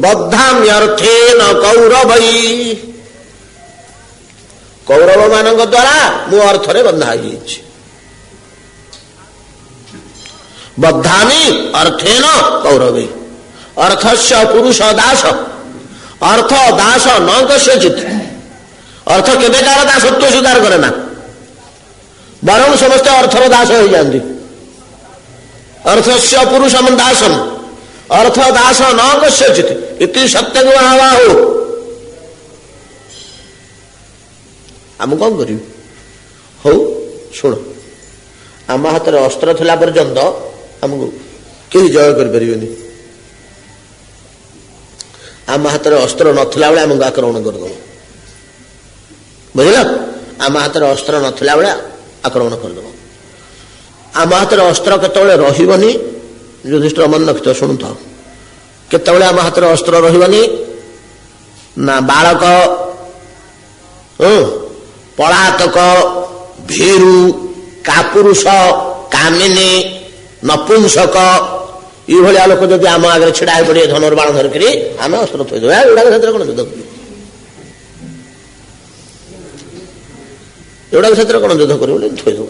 ବଦ୍ଧାମ୍ୟର୍ଥେନ କୌରବୈ। କୌରବ ମାନଙ୍କ ଦ୍ୱାରା ମୁଁ ଅର୍ଥରେ ବନ୍ଧା ହେଇଯାଇଛି। ବଦ୍ଧାମି ଅର୍ଥେନ କୌରବୈ। ଅର୍ଥସ୍ୟ ପୁରୁଷ ଦାସ, ଅର୍ଥ ଦାସ ନ କସ୍ୟଚିତ୍। ଅର୍ଥ କେବେ କାହାର ଦାସତ୍ୱ ସ୍ୱୀକାର କରେ ନା, ବରଂ ସମସ୍ତେ ଅର୍ଥର ଦାସ ହେଇଯାନ୍ତି। ଅର୍ଥସ୍ୟ ପୁରୁଷଂ ଦାସଂ ଅର୍ଥ ଦାସ ନ କସ୍ୟଚିତ୍ ଇତି ସତ୍ୟଂ ମହାବାହୋ। ଆମେ କଣ କରିବୁ? ହଉ ଶୁଣ, ଆମ ହାତରେ ଅସ୍ତ୍ର ଥିଲା ପର୍ଯ୍ୟନ୍ତ ଆମକୁ କେହି ଜୟ କରିପାରିବେନି। ଆମ ହାତରେ ଅସ୍ତ୍ର ନଥିଲା ବେଳେ ଆମକୁ ଆକ୍ରମଣ କରିଦେବ, ବୁଝିଲ? ଆମ ହାତରେ ଅସ୍ତ୍ର ନଥିଲା ବେଳେ ଆକ୍ରମଣ କରିଦେବ। ଆମ ହାତରେ ଅସ୍ତ୍ର କେତେବେଳେ ରହିବନି, ଯୁଧିଷ୍ଠିର ମନେ ରଖିଥିବ, ଶୁଣୁଥାଉ। କେତେବେଳେ ଆମ ହାତରେ ଅସ୍ତ୍ର ରହିବନି ନା ବାଳକ, ପଳାତକ, ଭୀରୁ, କାପୁରୁଷ, କାମିନୀ, ନପୁଂସକ ଏଇଭଳିଆ ଲୋକ ଯଦି ଆମ ଆଗରେ ଛିଡା ହେଇ ପଡିବେ ଧନୁର୍ବାଣ ଧରିକିରି, ଆମେ ଅସ୍ତ୍ର ଥୋଇଦେବା। ଏଗୁଡାକ ସେଥିରେ କଣ ଯୁଦ୍ଧ କରିବୁ? ଏଗୁଡାକ ସେଥିରେ କଣ ଯୁଦ୍ଧ କରିବୁ? ଥୋଇଦେବୁ।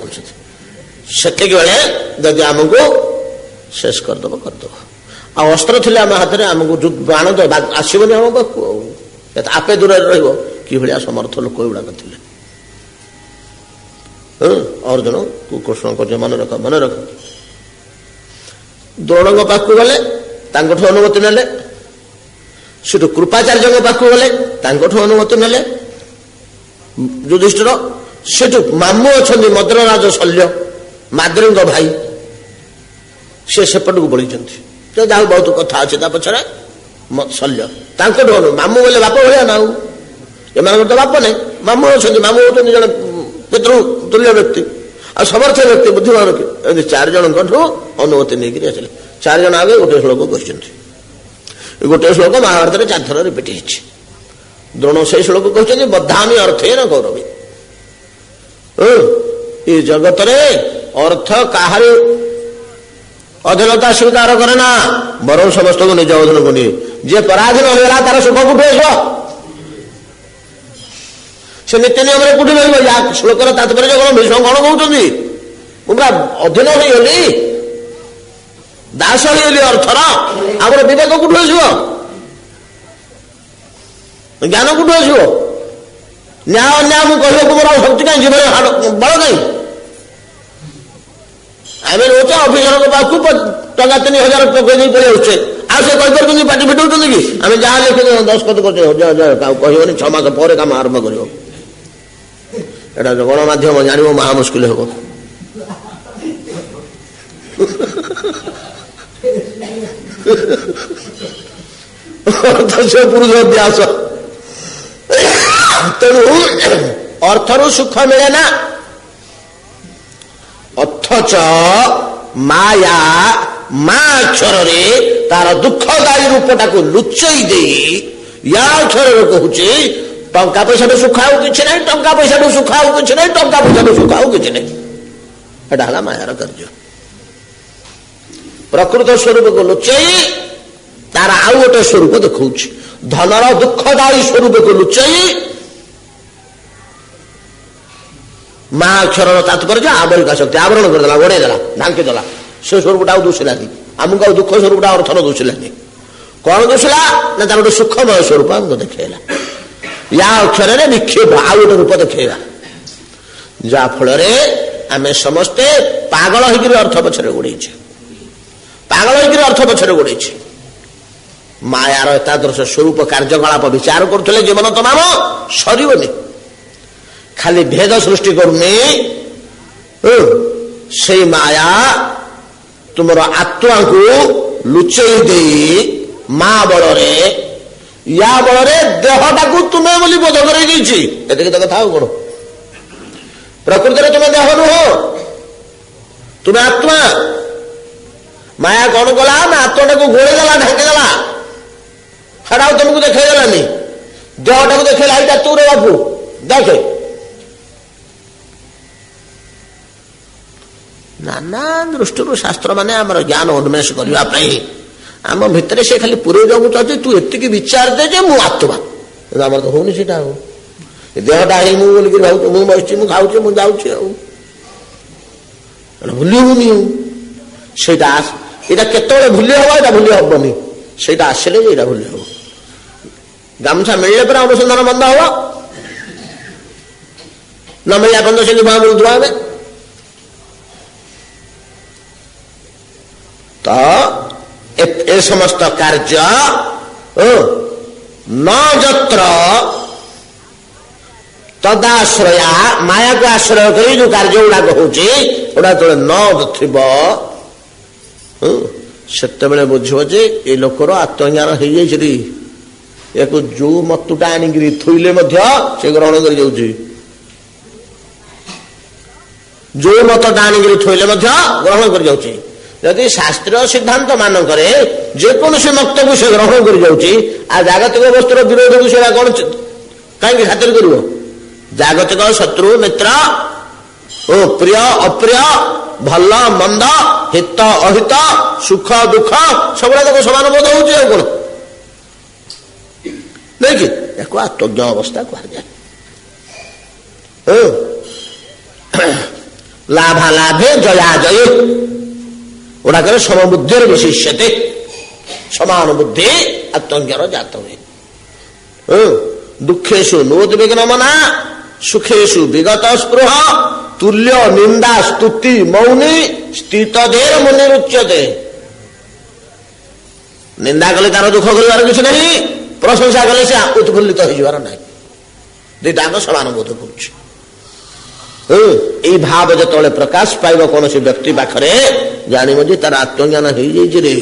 ସେତିକି ବେଳେ ଯଦି ଆମକୁ ଶେଷ କରିଦେବ କରିଦେବ। ଆଉ ଅସ୍ତ୍ର ଥିଲେ ଆମ ହାତରେ, ଆମକୁ ବାଣ ଆସିବନି ଆମ ପାଖକୁ, ଆଉ ଆପେ ଦୂରରେ ରହିବ। କିଭଳିଆ ସମର୍ଥ ଲୋକ ଏଗୁଡାକ ଥିଲେ। ଅର୍ଜୁନ କୃଷ୍ଣ କରୁଛ, ମନେ ରଖ ମନେ ରଖ। ଦ୍ରୋଣଙ୍କ ପାଖକୁ ଗଲେ, ତାଙ୍କଠୁ ଅନୁମତି ନେଲେ। ସେଠୁ କୃପାଚାର୍ଯ୍ୟଙ୍କ ପାଖକୁ ଗଲେ, ତାଙ୍କଠୁ ଅନୁମତି ନେଲେ ଯୁଧିଷ୍ଠିର। ସେଠୁ ମାମୁଁ ଅଛନ୍ତି ମଦ୍ରରାଜ ଶଲ୍ୟ, ମାଦ୍ରୀଙ୍କ ଭାଇ, ସେ ସେପଟକୁ ବଳିଛନ୍ତି। ଯାହା ବହୁତ କଥା ଅଛି ତା ପଛରେ। ଶଲ୍ୟ ତାଙ୍କଠୁ ମାମୁଁ ଗଲେ, ବାପ ଭଳିଆ ନା, ଆଉ ଏମାନଙ୍କର ତ ବାପ ନାହିଁ, ମାମୁଁ ଅଛନ୍ତି। ମାମୁଁ ହଉଛନ୍ତି ଜଣେ ପିତୃ ତୁଲ୍ୟ ବ୍ୟକ୍ତି, ଆଉ ସମର୍ଥ ବ୍ୟକ୍ତି, ବୁଦ୍ଧିମାନ ବ୍ୟକ୍ତି। ଏମିତି 4 ଜଣଙ୍କଠୁ ଅନୁମତି ନେଇକରି ଆସିଲେ। 4 ଜଣ ଆଗେ ଗୋଟିଏ ଶ୍ଲୋକ କହିଛନ୍ତି। ଗୋଟିଏ ଶ୍ଲୋକ ମହାଭାରତରେ 4 ଥର ରିପିଟ୍ ହେଇଛି। ଦ୍ରୋଣ ସେଇ ଶ୍ଲୋକ କହିଛନ୍ତି, ବଦ୍ଧାମି ଅର୍ଥେନ କୌରବି। ଏ ଜଗତରେ ଅର୍ଥ କାହାରି ଅଧୀନତା ସ୍ୱୀକାର କରେ ନା, ବରଂ ସମସ୍ତଙ୍କୁ ନିଜ ଅଧୀନକୁ ନିଏ। ଯିଏ ପରାଧୀନ ହେଇଗଲା ତାର ସୁଖ କୋଉଠି ଆସିବ? ସେ ନୀତି ନିୟମରେ କୋଉଠି ରହିବ? ୟା ଶ୍ଲୋକର ତାତ୍ପର୍ଯ୍ୟ କଣ? ଭୀଷ୍ମ କଣ କହୁଛନ୍ତି? ମୁଁ ପୁରା ଅଧୀନ ହେଇଗଲି, ଦାସ ହେଇଗଲି ଅର୍ଥର, ଆମର ବିବେକ କୋଉଠୁ ଆସିବ? ଜ୍ଞାନ କୋଉଠୁ ଆସିବ? ନ୍ୟାୟ ଅନ୍ୟାୟ ମୁଁ କହିବାକୁ ମୋର ଶକ୍ତି କାହିଁ, ଜୀବନ ବଳ କାହିଁ? ଆମେ ରହୁଛେ ଅଫିସରଙ୍କ ପାଖକୁ ଟଙ୍କା 3000 ପକେଇ ଦେଇ ପଳେଇ ଆସୁଛେ, ଆଉ ସେ କହିପାରୁଛନ୍ତି, ପାଟି ଫିଟାଉଛନ୍ତି କି? ଆମେ ଯାହା ଲେଖି ଦସ୍ତଖତ କରୁଛେ, କହିବନି 6 ମାସ ପରେ କାମ ଆରମ୍ଭ କରିବ। ଏଟା ଗଣମାଧ୍ୟମ ଜାଣିବ, ମହା ମୁସ୍କିଲ ହବ। ପୁରୁଷ ଅଭ୍ୟାସ। ତେଣୁ ଅର୍ଥରୁ ସୁଖ ମିଳେ ନା, ଅଥଚ ମାୟା ମା ଅକ୍ଷରରେ ତାର ଦୁଃଖଦାୟୀ ରୂପଟାକୁ ଲୁଚେଇ ଦେଇ ୟା ଅକ୍ଷରରେ କହୁଛି, ଟଙ୍କା ପଇସାଠୁ ସୁଖ ଆଉ କିଛି ନାହିଁ, ଟଙ୍କା ପଇସାଠୁ ସୁଖ ଆଉ କିଛି ନାହିଁ, ଟଙ୍କା ପଇସାଠୁ ସୁଖ ଆଉ କିଛି ନାହିଁ। ଏଟା ହେଲା ମାୟାର କାର୍ଯ୍ୟ। ପ୍ରକୃତ ସ୍ୱରୂପକୁ ଲୁଚେଇ ତାର ଆଉ ଗୋଟେ ସ୍ୱରୂପ ଦେଖାଉଛି। ଧନର ଦୁଃଖଦାୟୀ ସ୍ୱରୂପକୁ ଲୁଚେଇ ମା ଅକ୍ଷରର ତାତ୍ପର୍ଯ୍ୟ ଆବରିକା ଶକ୍ତି ଆବରଣ କରିଦେଲା, ଗୋଡେଇ ଦେଲା, ଢାଙ୍କି ଦେଲା। ସେ ସ୍ୱରୂପଟା ଆଉ ଦୋଷିଲାନି ଆମକୁ, ଆଉ ଦୁଃଖ ସ୍ୱରୂପଟା ଅର୍ଥର ଦୋଷିଲାନି। କଣ ଦୋଷିଲା ନା ତାର ଗୋଟେ ସୁଖମୟ ସ୍ୱରୂପ ଆମକୁ ଦେଖେଇଲା। ୟା ଅକ୍ଷରରେ ନିକ୍ଷେପ, ଆଉ ଗୋଟେ ରୂପ ଦେଖେଇବା, ଯାହା ଫଳରେ ଆମେ ସମସ୍ତେ ପାଗଳ ହେଇକିରି ଅର୍ଥ ପଛରେ ଗୋଡେଇଛେ, ପାଗଳ ହେଇକିରି ଅର୍ଥ ପଛରେ ଗୋଡେଇଛେ। ମାୟାର ଏତାଦୃଶ ସ୍ୱରୂପ କାର୍ଯ୍ୟକଳାପ ବିଚାର କରୁଥିଲେ ଜୀବନ ତମାମ ସରିବନି। ଖାଲି ଭେଦ ସୃଷ୍ଟି କରୁନି, ସେଇ ମାୟା ତୁମର ଆତ୍ମାକୁ ଲୁଚେଇ ଦେଇ ମା ବଳରେ, ୟା ବଳରେ ଦେହଟାକୁ ତୁମେ ବୋଲି ବୋଧ କରେଇ ଦେଇଛି। ଏତିକି ତ କଥା, ଆଉ କଣ? ପ୍ରକୃତରେ ତୁମେ ଦେହ ନୁହଁ, ତୁମେ ଆତ୍ମା। ମାୟା କଣ କଲା ନା ଆତ୍ମାଟାକୁ ଗୋଳେଇ ଦେଲା, ଢାଙ୍କି ଦେଲା, ସେଟା ଆଉ ତମକୁ ଦେଖେଇ ଦେଲାନି। ଦେହଟାକୁ ଦେଖେଇଲା, ଏଇଟା ତୁ ରେ ବାପୁ, ଦେଖେ। ନାନା ଦୃଷ୍ଟିରୁ ଶାସ୍ତ୍ର ମାନେ ଆମର ଜ୍ଞାନ ଉନ୍ମେଷ କରିବା ପାଇଁ ଆମ ଭିତରେ ସେ ଖାଲି ପୁରେଇ ଦେବାକୁ ଚାହୁଁଛି, ତୁ ଏତିକି ବିଚାର ଦେ ଯେ ମୁଁ ଆତ୍ମା। ଆମର ତ ହଉନି ସେଇଟା। ଆଉ ଦେହଟା ହେଇ ମୁଁ ବୋଲିକିରି ଭାବୁଛି, ମୁଁ ବସିଛି, ମୁଁ ଖାଉଛି, ମୁଁ ଯାଉଛି, ଆଉ ଭୁଲି ହଉନି। ଆଉ ସେଇଟା ଏଇଟା କେତେବେଳେ ଭୁଲି ହବ? ଏଇଟା ଭୁଲି ହବନି। ସେଇଟା ଆସିଲେ ଯେ ଏଇଟା ଭୁଲି ହବ। ଗାମୁଛା ମିଳିଲେ ପରେ ଅନୁସନ୍ଧାନ ବନ୍ଦ ହବ, ନ ମିଳିଲା ପର୍ଯ୍ୟନ୍ତ ସେମିତି ବାଁ ବୁଲୁଥିବା ଆମେ। ତ ଏ ସମସ୍ତ କାର୍ଯ୍ୟ ନ ଯତ୍ର ତଦାଶ୍ରୟା, ମାୟାକୁ ଆଶ୍ରୟ କରି ଯୋଉ କାର୍ଯ୍ୟ ଗୁଡାକ ହଉଛି, ଓଟା ଯେତେବେଳେ ନ ଥିବ, ସେତେବେଳେ ବୁଝିବ ଯେ ଏ ଲୋକର ଆତ୍ମଜ୍ଞାନ ହେଇଯାଇଛି। ୟାକୁ ଯୋଉ ମତୁଟା ଆଣିକିରି ଥୋଇଲେ ମଧ୍ୟ ସେ ଗ୍ରହଣ କରି ଯାଉଛି। ଯୋଉ ମତଟା ଆଣିକିରି ଥୋଇଲେ ମଧ୍ୟ ଗ୍ରହଣ କରି ଯାଉଛି। ଯଦି ଶାସ୍ତ୍ରୀୟ ସିଦ୍ଧାନ୍ତ ମାନଙ୍କରେ ଯେକୌଣସି ମତକୁ ସେ ଗ୍ରହଣ କରି ଯାଉଛି, ଆଉ ଜାଗତିକ ବସ୍ତୁର ବିରୋଧକୁ ସେଟା କଣ କାହିଁକି ଖାତିର କରିବ? ଜାଗତିକ ଶତ୍ରୁ ମିତ୍ର ଓ ପ୍ରିୟ ଅପ୍ରିୟ, ଭଲ ମନ୍ଦ, ହିତ ଅହିତ, ସୁଖ ଦୁଃଖ ସବୁଗୁଡା ତାକୁ ସମାନ ବୋଧ ହଉଛି। ଆଉ କଣ ନାଇଁ କି? ୟାକୁ ଆତ୍ମଜ୍ଞ ଅବସ୍ଥା କୁହାଯାଏ। ଲାଭାଲାଭେ ଜୟାଜୟେ ଗୁଡାକରେ ସମବୁଦ୍ଧିର ବିଶିଷ୍ୟତେ, ସମାନ ବୁଦ୍ଧି ଆତ୍ମଜ୍ଞର ଜାତ ହୁଏ। ଦୁଃଖେଷୁ ନୋଦ୍ବିଗ୍ନ ମନା, ସୁଖେଷୁ ବିଗତ ସ୍ପୃହ, ତୁଲ୍ୟ ନିନ୍ଦା ସ୍ତୁତି ମୌନି, ସ୍ଥିତଧୀର ମୁନିରୁଚ୍ୟତେ। ନିନ୍ଦା କଲେ ତାର ଦୁଃଖ କରିବାର କିଛି ନାହିଁ, ପ୍ରଶଂସା କଲେ ସେ ଉତ୍ଫୁଲ୍ଲିତ ହେଇଯିବାର ନାହିଁ। ଦିଟାଙ୍କ ସମାନ ବୋଧ କରୁଛି। ଏଇ ଭାବ ଯେତେବେଳେ ପ୍ରକାଶ ପାଇବ କୌଣସି ବ୍ୟକ୍ତି ପାଖରେ, ଜାଣିବ ଯେ ତାର ଆତ୍ମଜ୍ଞାନ ହେଇଯାଇଛି ରେ,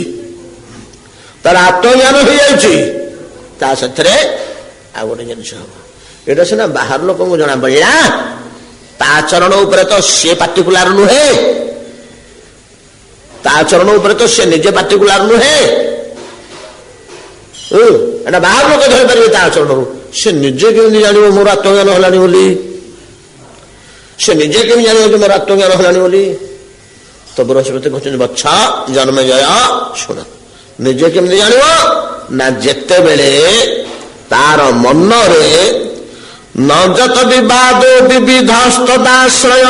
ତାର ଆତ୍ମଜ୍ଞାନ ହେଇଯାଇଛି। ତା ସେଥିରେ ଆଉ ଗୋଟେ ଜିନିଷ ହବ, ଏଇଟା ସିନା ବାହାର ଲୋକଙ୍କୁ ଜଣା ପଡିଲା, ତା ଆଚରଣ ଉପରେ ତ ସେ ପାର୍ଟିକୁଲାର ନୁହେଁ, ତା ଆଚରଣ ଉପରେ ତ ସେ ନିଜେ ପାର୍ଟିକୁଲାର ନୁହେଁ। ଏଟା ବାହାର ଲୋକ ଧରିପାରିବେ ତା ଆଚରଣରୁ। ସେ ନିଜେ କେମିତି ଜାଣିବ ମୋର ଆତ୍ମଜ୍ଞାନ ହେଲାଣି ବୋଲି? ସେ ନିଜେ କେମିତି ଜାଣିବ ଯେ ମୋର ଆତ୍ମଜ୍ଞାନ ହେଲାଣି ବୋଲି? ତ ବୃହସ୍ପତି କହୁଛନ୍ତି, ବତ୍ସ ଜନ୍ମଜୟ ଶୁଣ, ନିଜେ କେମିତି ଜାଣିବ ନା ଯେତେବେଳେ ତାର ମନରେ ନ ଯତ ବିବାଦ ବିବିଧସ୍ତଦାଶ୍ରୟ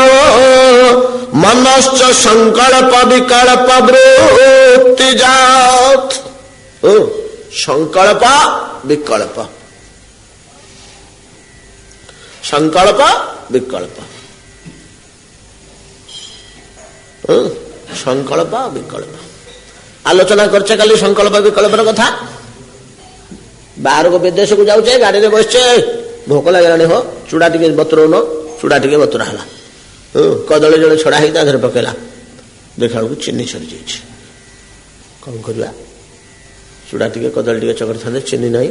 ମନଶ୍ଚ ସଂକଳ୍ପ ବିକଳ୍ପ ବୃତ୍ତି ଜାତ। ସଂକଳ୍ପ ବିକଳ୍ପ, ସଂକଳ୍ପ ବିକଳ୍ପ, ସଂକଳ୍ପ ବିକଳ୍ପ ଆଲୋଚନା করছে কালি সংকল্প বিকল্পর কথা। ବାହାରକୁ ବିଦେଶକୁ ଯାଉଛେ, ଗାଡିରେ ବସିଛେ, ଭୋକ ଲାଗିଲାଣି, ହୋ ଚୁଡା ଟିକେ ବତୁରଉନ, ଚୁଡା ଟିକେ ବତୁରା ହେଲା, କଦଳୀ ଜଣେ ଛଡା ହେଇକି ତା ଦେହରେ ପକେଇଲା, ଦେଖିଲା ବେଳକୁ ଚିନି ସରିଯାଇଛି। କଣ କରିବା? ଚୁଡା ଟିକେ କଦଳୀ ଟିକେ ଚକଟିଥାନ୍ତେ, ଚିନି ନାହିଁ,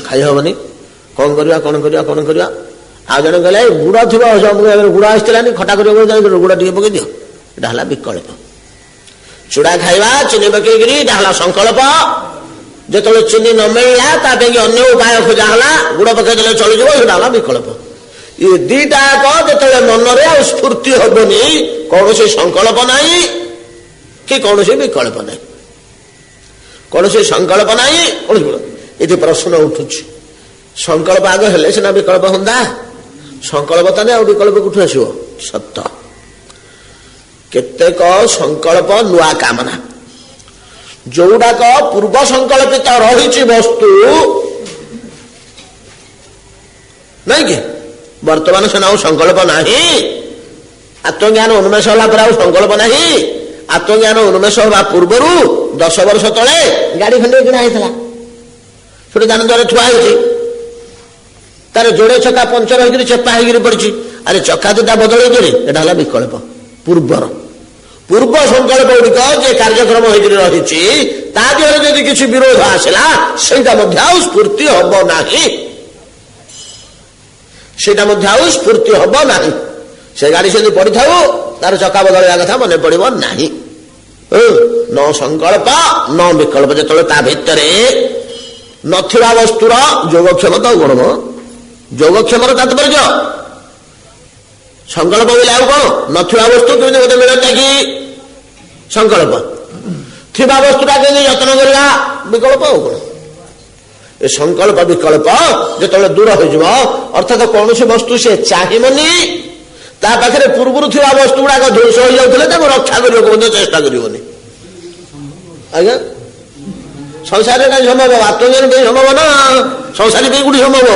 ଖାଇ ହବନି, କଣ କରିବା କଣ କରିବା କଣ କରିବା? ଆଉ ଜଣେ କହିଲେ ଗୁଡ ଥିବ, ଗୁଡ ଆସିଥିଲାନି, ଖଟା କରିବା ଗୁଡ ଟିକେ ପକେଇ ଦିଅ। ଏଟା ହେଲା ବିକଳ୍ପ। ଚୁଡା ଖାଇବା, ଚିନି ପକେଇକିରି, ଏଟା ହେଲା ସଂକଳ୍ପ। ଯେତେବେଳେ ଚିନି ନ ମିଳିଲା, ତା ପାଇଁ ଅନ୍ୟ ଉପାୟ ଖୋଜା ହେଲା, ଗୁଡ ପକେଇଦେଲେ ଚଳିଯିବ, ସେଟା ହେଲା ବିକଳ୍ପ। ଏ ଦିଟା ଯେତେବେଳେ ମନରେ ଆଉ ସ୍ଫୁର୍ତ୍ତି ହବନି, କୌଣସି ସଂକଳ୍ପ ନାହିଁ କି କୌଣସି ବିକଳ୍ପ ନାହିଁ, କୌଣସି ସଂକଳ୍ପ ନାହିଁ, କୌଣସି ଏଠି ପ୍ରଶ୍ନ ଉଠୁଛି, ସଂକଳ୍ପ ଆଗ ହେଲେ ସିନା ବିକଳ୍ପ ହୁଅନ୍ତା, ସଂକଳ୍ପ ତାହେଲେ ଆଉ ବିକଳ୍ପ କୋଉଠୁ ଆସିବ? ସତ କେତେକ ସଂକଳ୍ପ ନୂଆ କାମନା, ଯୋଉଡାକ ପୂର୍ବ ସଂକଳ୍ପିତ ରହିଛି ବସ୍ତୁ ନାଇଁ କି, ବର୍ତ୍ତମାନ ସିନା ଆଉ ସଂକଳ୍ପ ନାହିଁ। ଆତ୍ମଜ୍ଞାନ ଉନ୍ମେଷ ହେଲା ପରେ ଆଉ ସଂକଳ୍ପ ନାହିଁ। ଆତ୍ମଜ୍ଞାନ ଉନ୍ମେଷ ହେବା ପୂର୍ବରୁ 10 ବର୍ଷ ତଳେ ଗାଡି ଖଣ୍ଡେ କିଣା ହେଇଥିଲା, ସେଠି ଦାନ ଦ୍ୱାରେ ଥୁଆ ହେଇଛି, ତାର ଯୋଡେ ଚକା ପଞ୍ଚର ହେଇକିରି ଚେପା ହେଇକିରି ପଡିଛି। ଆରେ ଚକା ଦୁଟା ବଦଳେଇକିରି, ଏଟା ହେଲା ବିକଳ୍ପ ପୂର୍ବର। ପୂର୍ବ ସଂକଳ୍ପ ଗୁଡିକ ଯେ କାର୍ଯ୍ୟକ୍ରମ ହେଇକିରି ରହିଛି, ତା ଦେହରେ ଯଦି କିଛି ବିରୋଧ ଆସିଲା, ସେଇଟା ମଧ୍ୟ ଆଉ ସ୍ଫୁର୍ତ୍ତି ହବ ନାହିଁ, ସେଇଟା ମଧ୍ୟ ଆଉ ସ୍ଫୁର୍ତ୍ତି ହବ ନାହିଁ। ସେ ଗାଡି ସେମିତି ପଡିଥାଉ, ତାର ଚକା ବଦଳେଇବା କଥା ମନେ ପଡିବ ନାହିଁ। ନ ସଂକଳ୍ପ ନ ବିକଳ୍ପ, ଯେତେବେଳେ ତା ଭିତରେ ନଥିବା ବସ୍ତୁର ଯୋଗକ୍ଷମତା ଗୁଣ, ଯୋଗକ୍ଷମର ତାତ୍ପର୍ଯ୍ୟ ସଂକଳ୍ପ ବୋଇଲେ ଆଉ କଣ? ନଥିବା ବସ୍ତୁ କେମିତି ଗୋଟେ ମିଳନ୍ତା କି ସଂକଳ୍ପ, ଥିବା ବସ୍ତୁଟା କେମିତି ଯତ୍ନ କରିବା ବିକଳ୍ପ। ଆଉ କଣ? ଏ ସଂକଳ୍ପ ବିକଳ୍ପ ଯେତେବେଳେ ଦୂର ହୋଇଯିବ, ଅର୍ଥାତ କୌଣସି ବସ୍ତୁ ସେ ଚାହିଁବନି, ତା ପାଖରେ ପୂର୍ବରୁ ଥିବା ବସ୍ତୁ ଗୁଡାକ ଧ୍ୱଂସ ହୋଇଯାଉଥିଲେ ତାକୁ ରକ୍ଷା କରିବାକୁ ମଧ୍ୟ ଚେଷ୍ଟା କରିବନି। ଆଜ୍ଞା, ସଂସାରରେ କାହିଁ ସମ୍ଭବ? ଆତ୍ମଜ୍ଞାନ ପାଇଁ ସମ୍ଭବ ନା, ସଂସାରୀ ପାଇଁ କୋଉଠି ସମ୍ଭବ?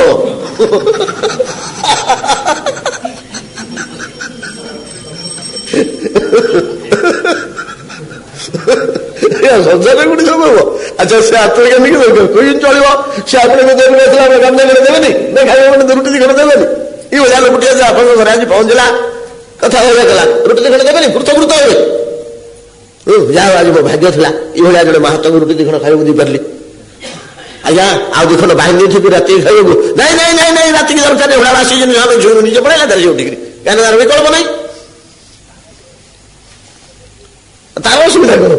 ସଂସାରରେ କୋଉଠି ସମ୍ଭବ? ଆଚ୍ଛା, ସେ ଆତ୍ମଜ୍ଞାନୀ କୋଇ ଚଳିବ? ସେ ଆପଣଙ୍କ ଦେବୀ ଆସିଲା, ଗାମଲା ଘରେ ଦେବେନି ନା, ଖାଇବା ମାନେ ରୁଟି ଦି ଖଣ୍ଡ ଦେବେନି? ଏଇ ଭଳିଆ ଲୋକଟି ଆସି ଆପଣଙ୍କ ଘରେ ଆଜି ପହଞ୍ଚିଲା, କଥା ହଇଲା କଲା, ରୁଟି ଦି ଖଣ୍ଡ ଦେବେନି? କୃତ ହେବେ। ଯାହା ଆଜି ମୋ ଭାଗ୍ୟ ଥିଲା ଏଇଭଳିଆ ଜଣେ ମାହାତଙ୍କୁ ରୁଟି ଦି ଖଣ୍ଡ ଖାଇବାକୁ ଦେଇପାରିଲି। ଆଜ୍ଞା ଆଉ ଦି ଖଣ୍ଡ ବାହିନୀ ଦେଇଥିବି ରାତିକି ଖାଇବାକୁ। ନାଇଁ ନାଇଁ ନାଇଁ ନାଇଁ ରାତିକି ଦରକାର ଏଭଳିଆ ବାସି ଜିନିଷ ଆମେ ଝିଅରୁ ନିଜେ ପଳେଇଲା ତାର ଝିଅ ଉଠିକିରି କାହିଁକି ତାର ବିକଳ୍ପ ନାହିଁ। ତାର ଅସୁବିଧା କଣ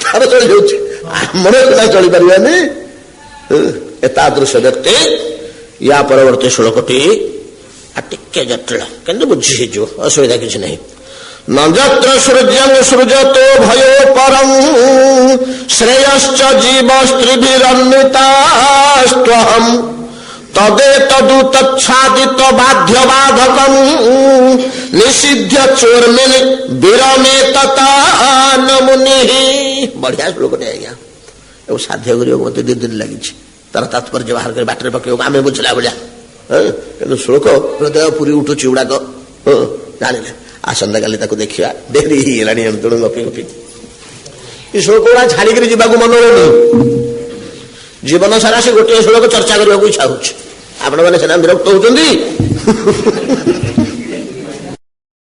ତାର ଚଳି ଯାଉଛି ଆମର ସିନା ଚଳିପାରିବାନି। ଏତାଦୃଶ ବ୍ୟକ୍ତି ୟା ପରବର୍ତ୍ତୀ ଶ୍ଲୋକଟି ଟିକେ ଜଟିଳ କିନ୍ତୁ ବୁଝି ହେଇଯିବ ଅସୁବିଧା କିଛି ନାହିଁ। ନଯତ୍ର ସୂର୍ଯ୍ୟଂ ସୃଜतो ଭୟୋ ପରଂ ଶ୍ରେୟଶ୍ଚ ଜୀବ ସ୍ତ୍ରୀଭିରନ୍ବିତାସ୍ତ୍ୱହଂ ତଦେତଦୁତଚ୍ଛାଦିତ ବାଧ୍ୟ ବାଧକଂ ନିଷିଧ୍ୟ ଚୋର୍ମିନି ବିରମେ ତତାନ ମୁନିଃ। ବଢିଆ ଶ୍ଲୋକଟେ ଆଜ୍ଞା। ଏବଂ ସାଧ୍ୟ କରିବାକୁ ମତେ 2 ଦିନ ଲାଗିଛି ତାର ତାତ୍ପର୍ଯ୍ୟ ବାହାର କରି ବାଟରେ ପକେଇବାକୁ ଆମେ ବୁଝିଲା ଭଳିଆ। କିନ୍ତୁ ଶ୍ଲୋକ ହୃଦୟ ପୁରୀ ଉଠୁଛି ଗୁଡାକ ଜାଣିଲେ। ଆସନ୍ତାକାଲି ତାକୁ ଦେଖିବା ଡେରି ହେଇଗଲାଣି ତେଣୁ ଗପି ଗପି ଏ ଶ୍ଲୋକ ଗୁଡା ଛାଡିକିରି ଯିବାକୁ ମନ ହଉନି। ଜୀବନ ସାରା ସେ ଗୋଟିଏ ଶ୍ଲୋକ ଚର୍ଚ୍ଚା କରିବାକୁ ଇଚ୍ଛା ହଉଛି। ଆପଣମାନେ ସିନା ବିରକ୍ତ ହଉଛନ୍ତି।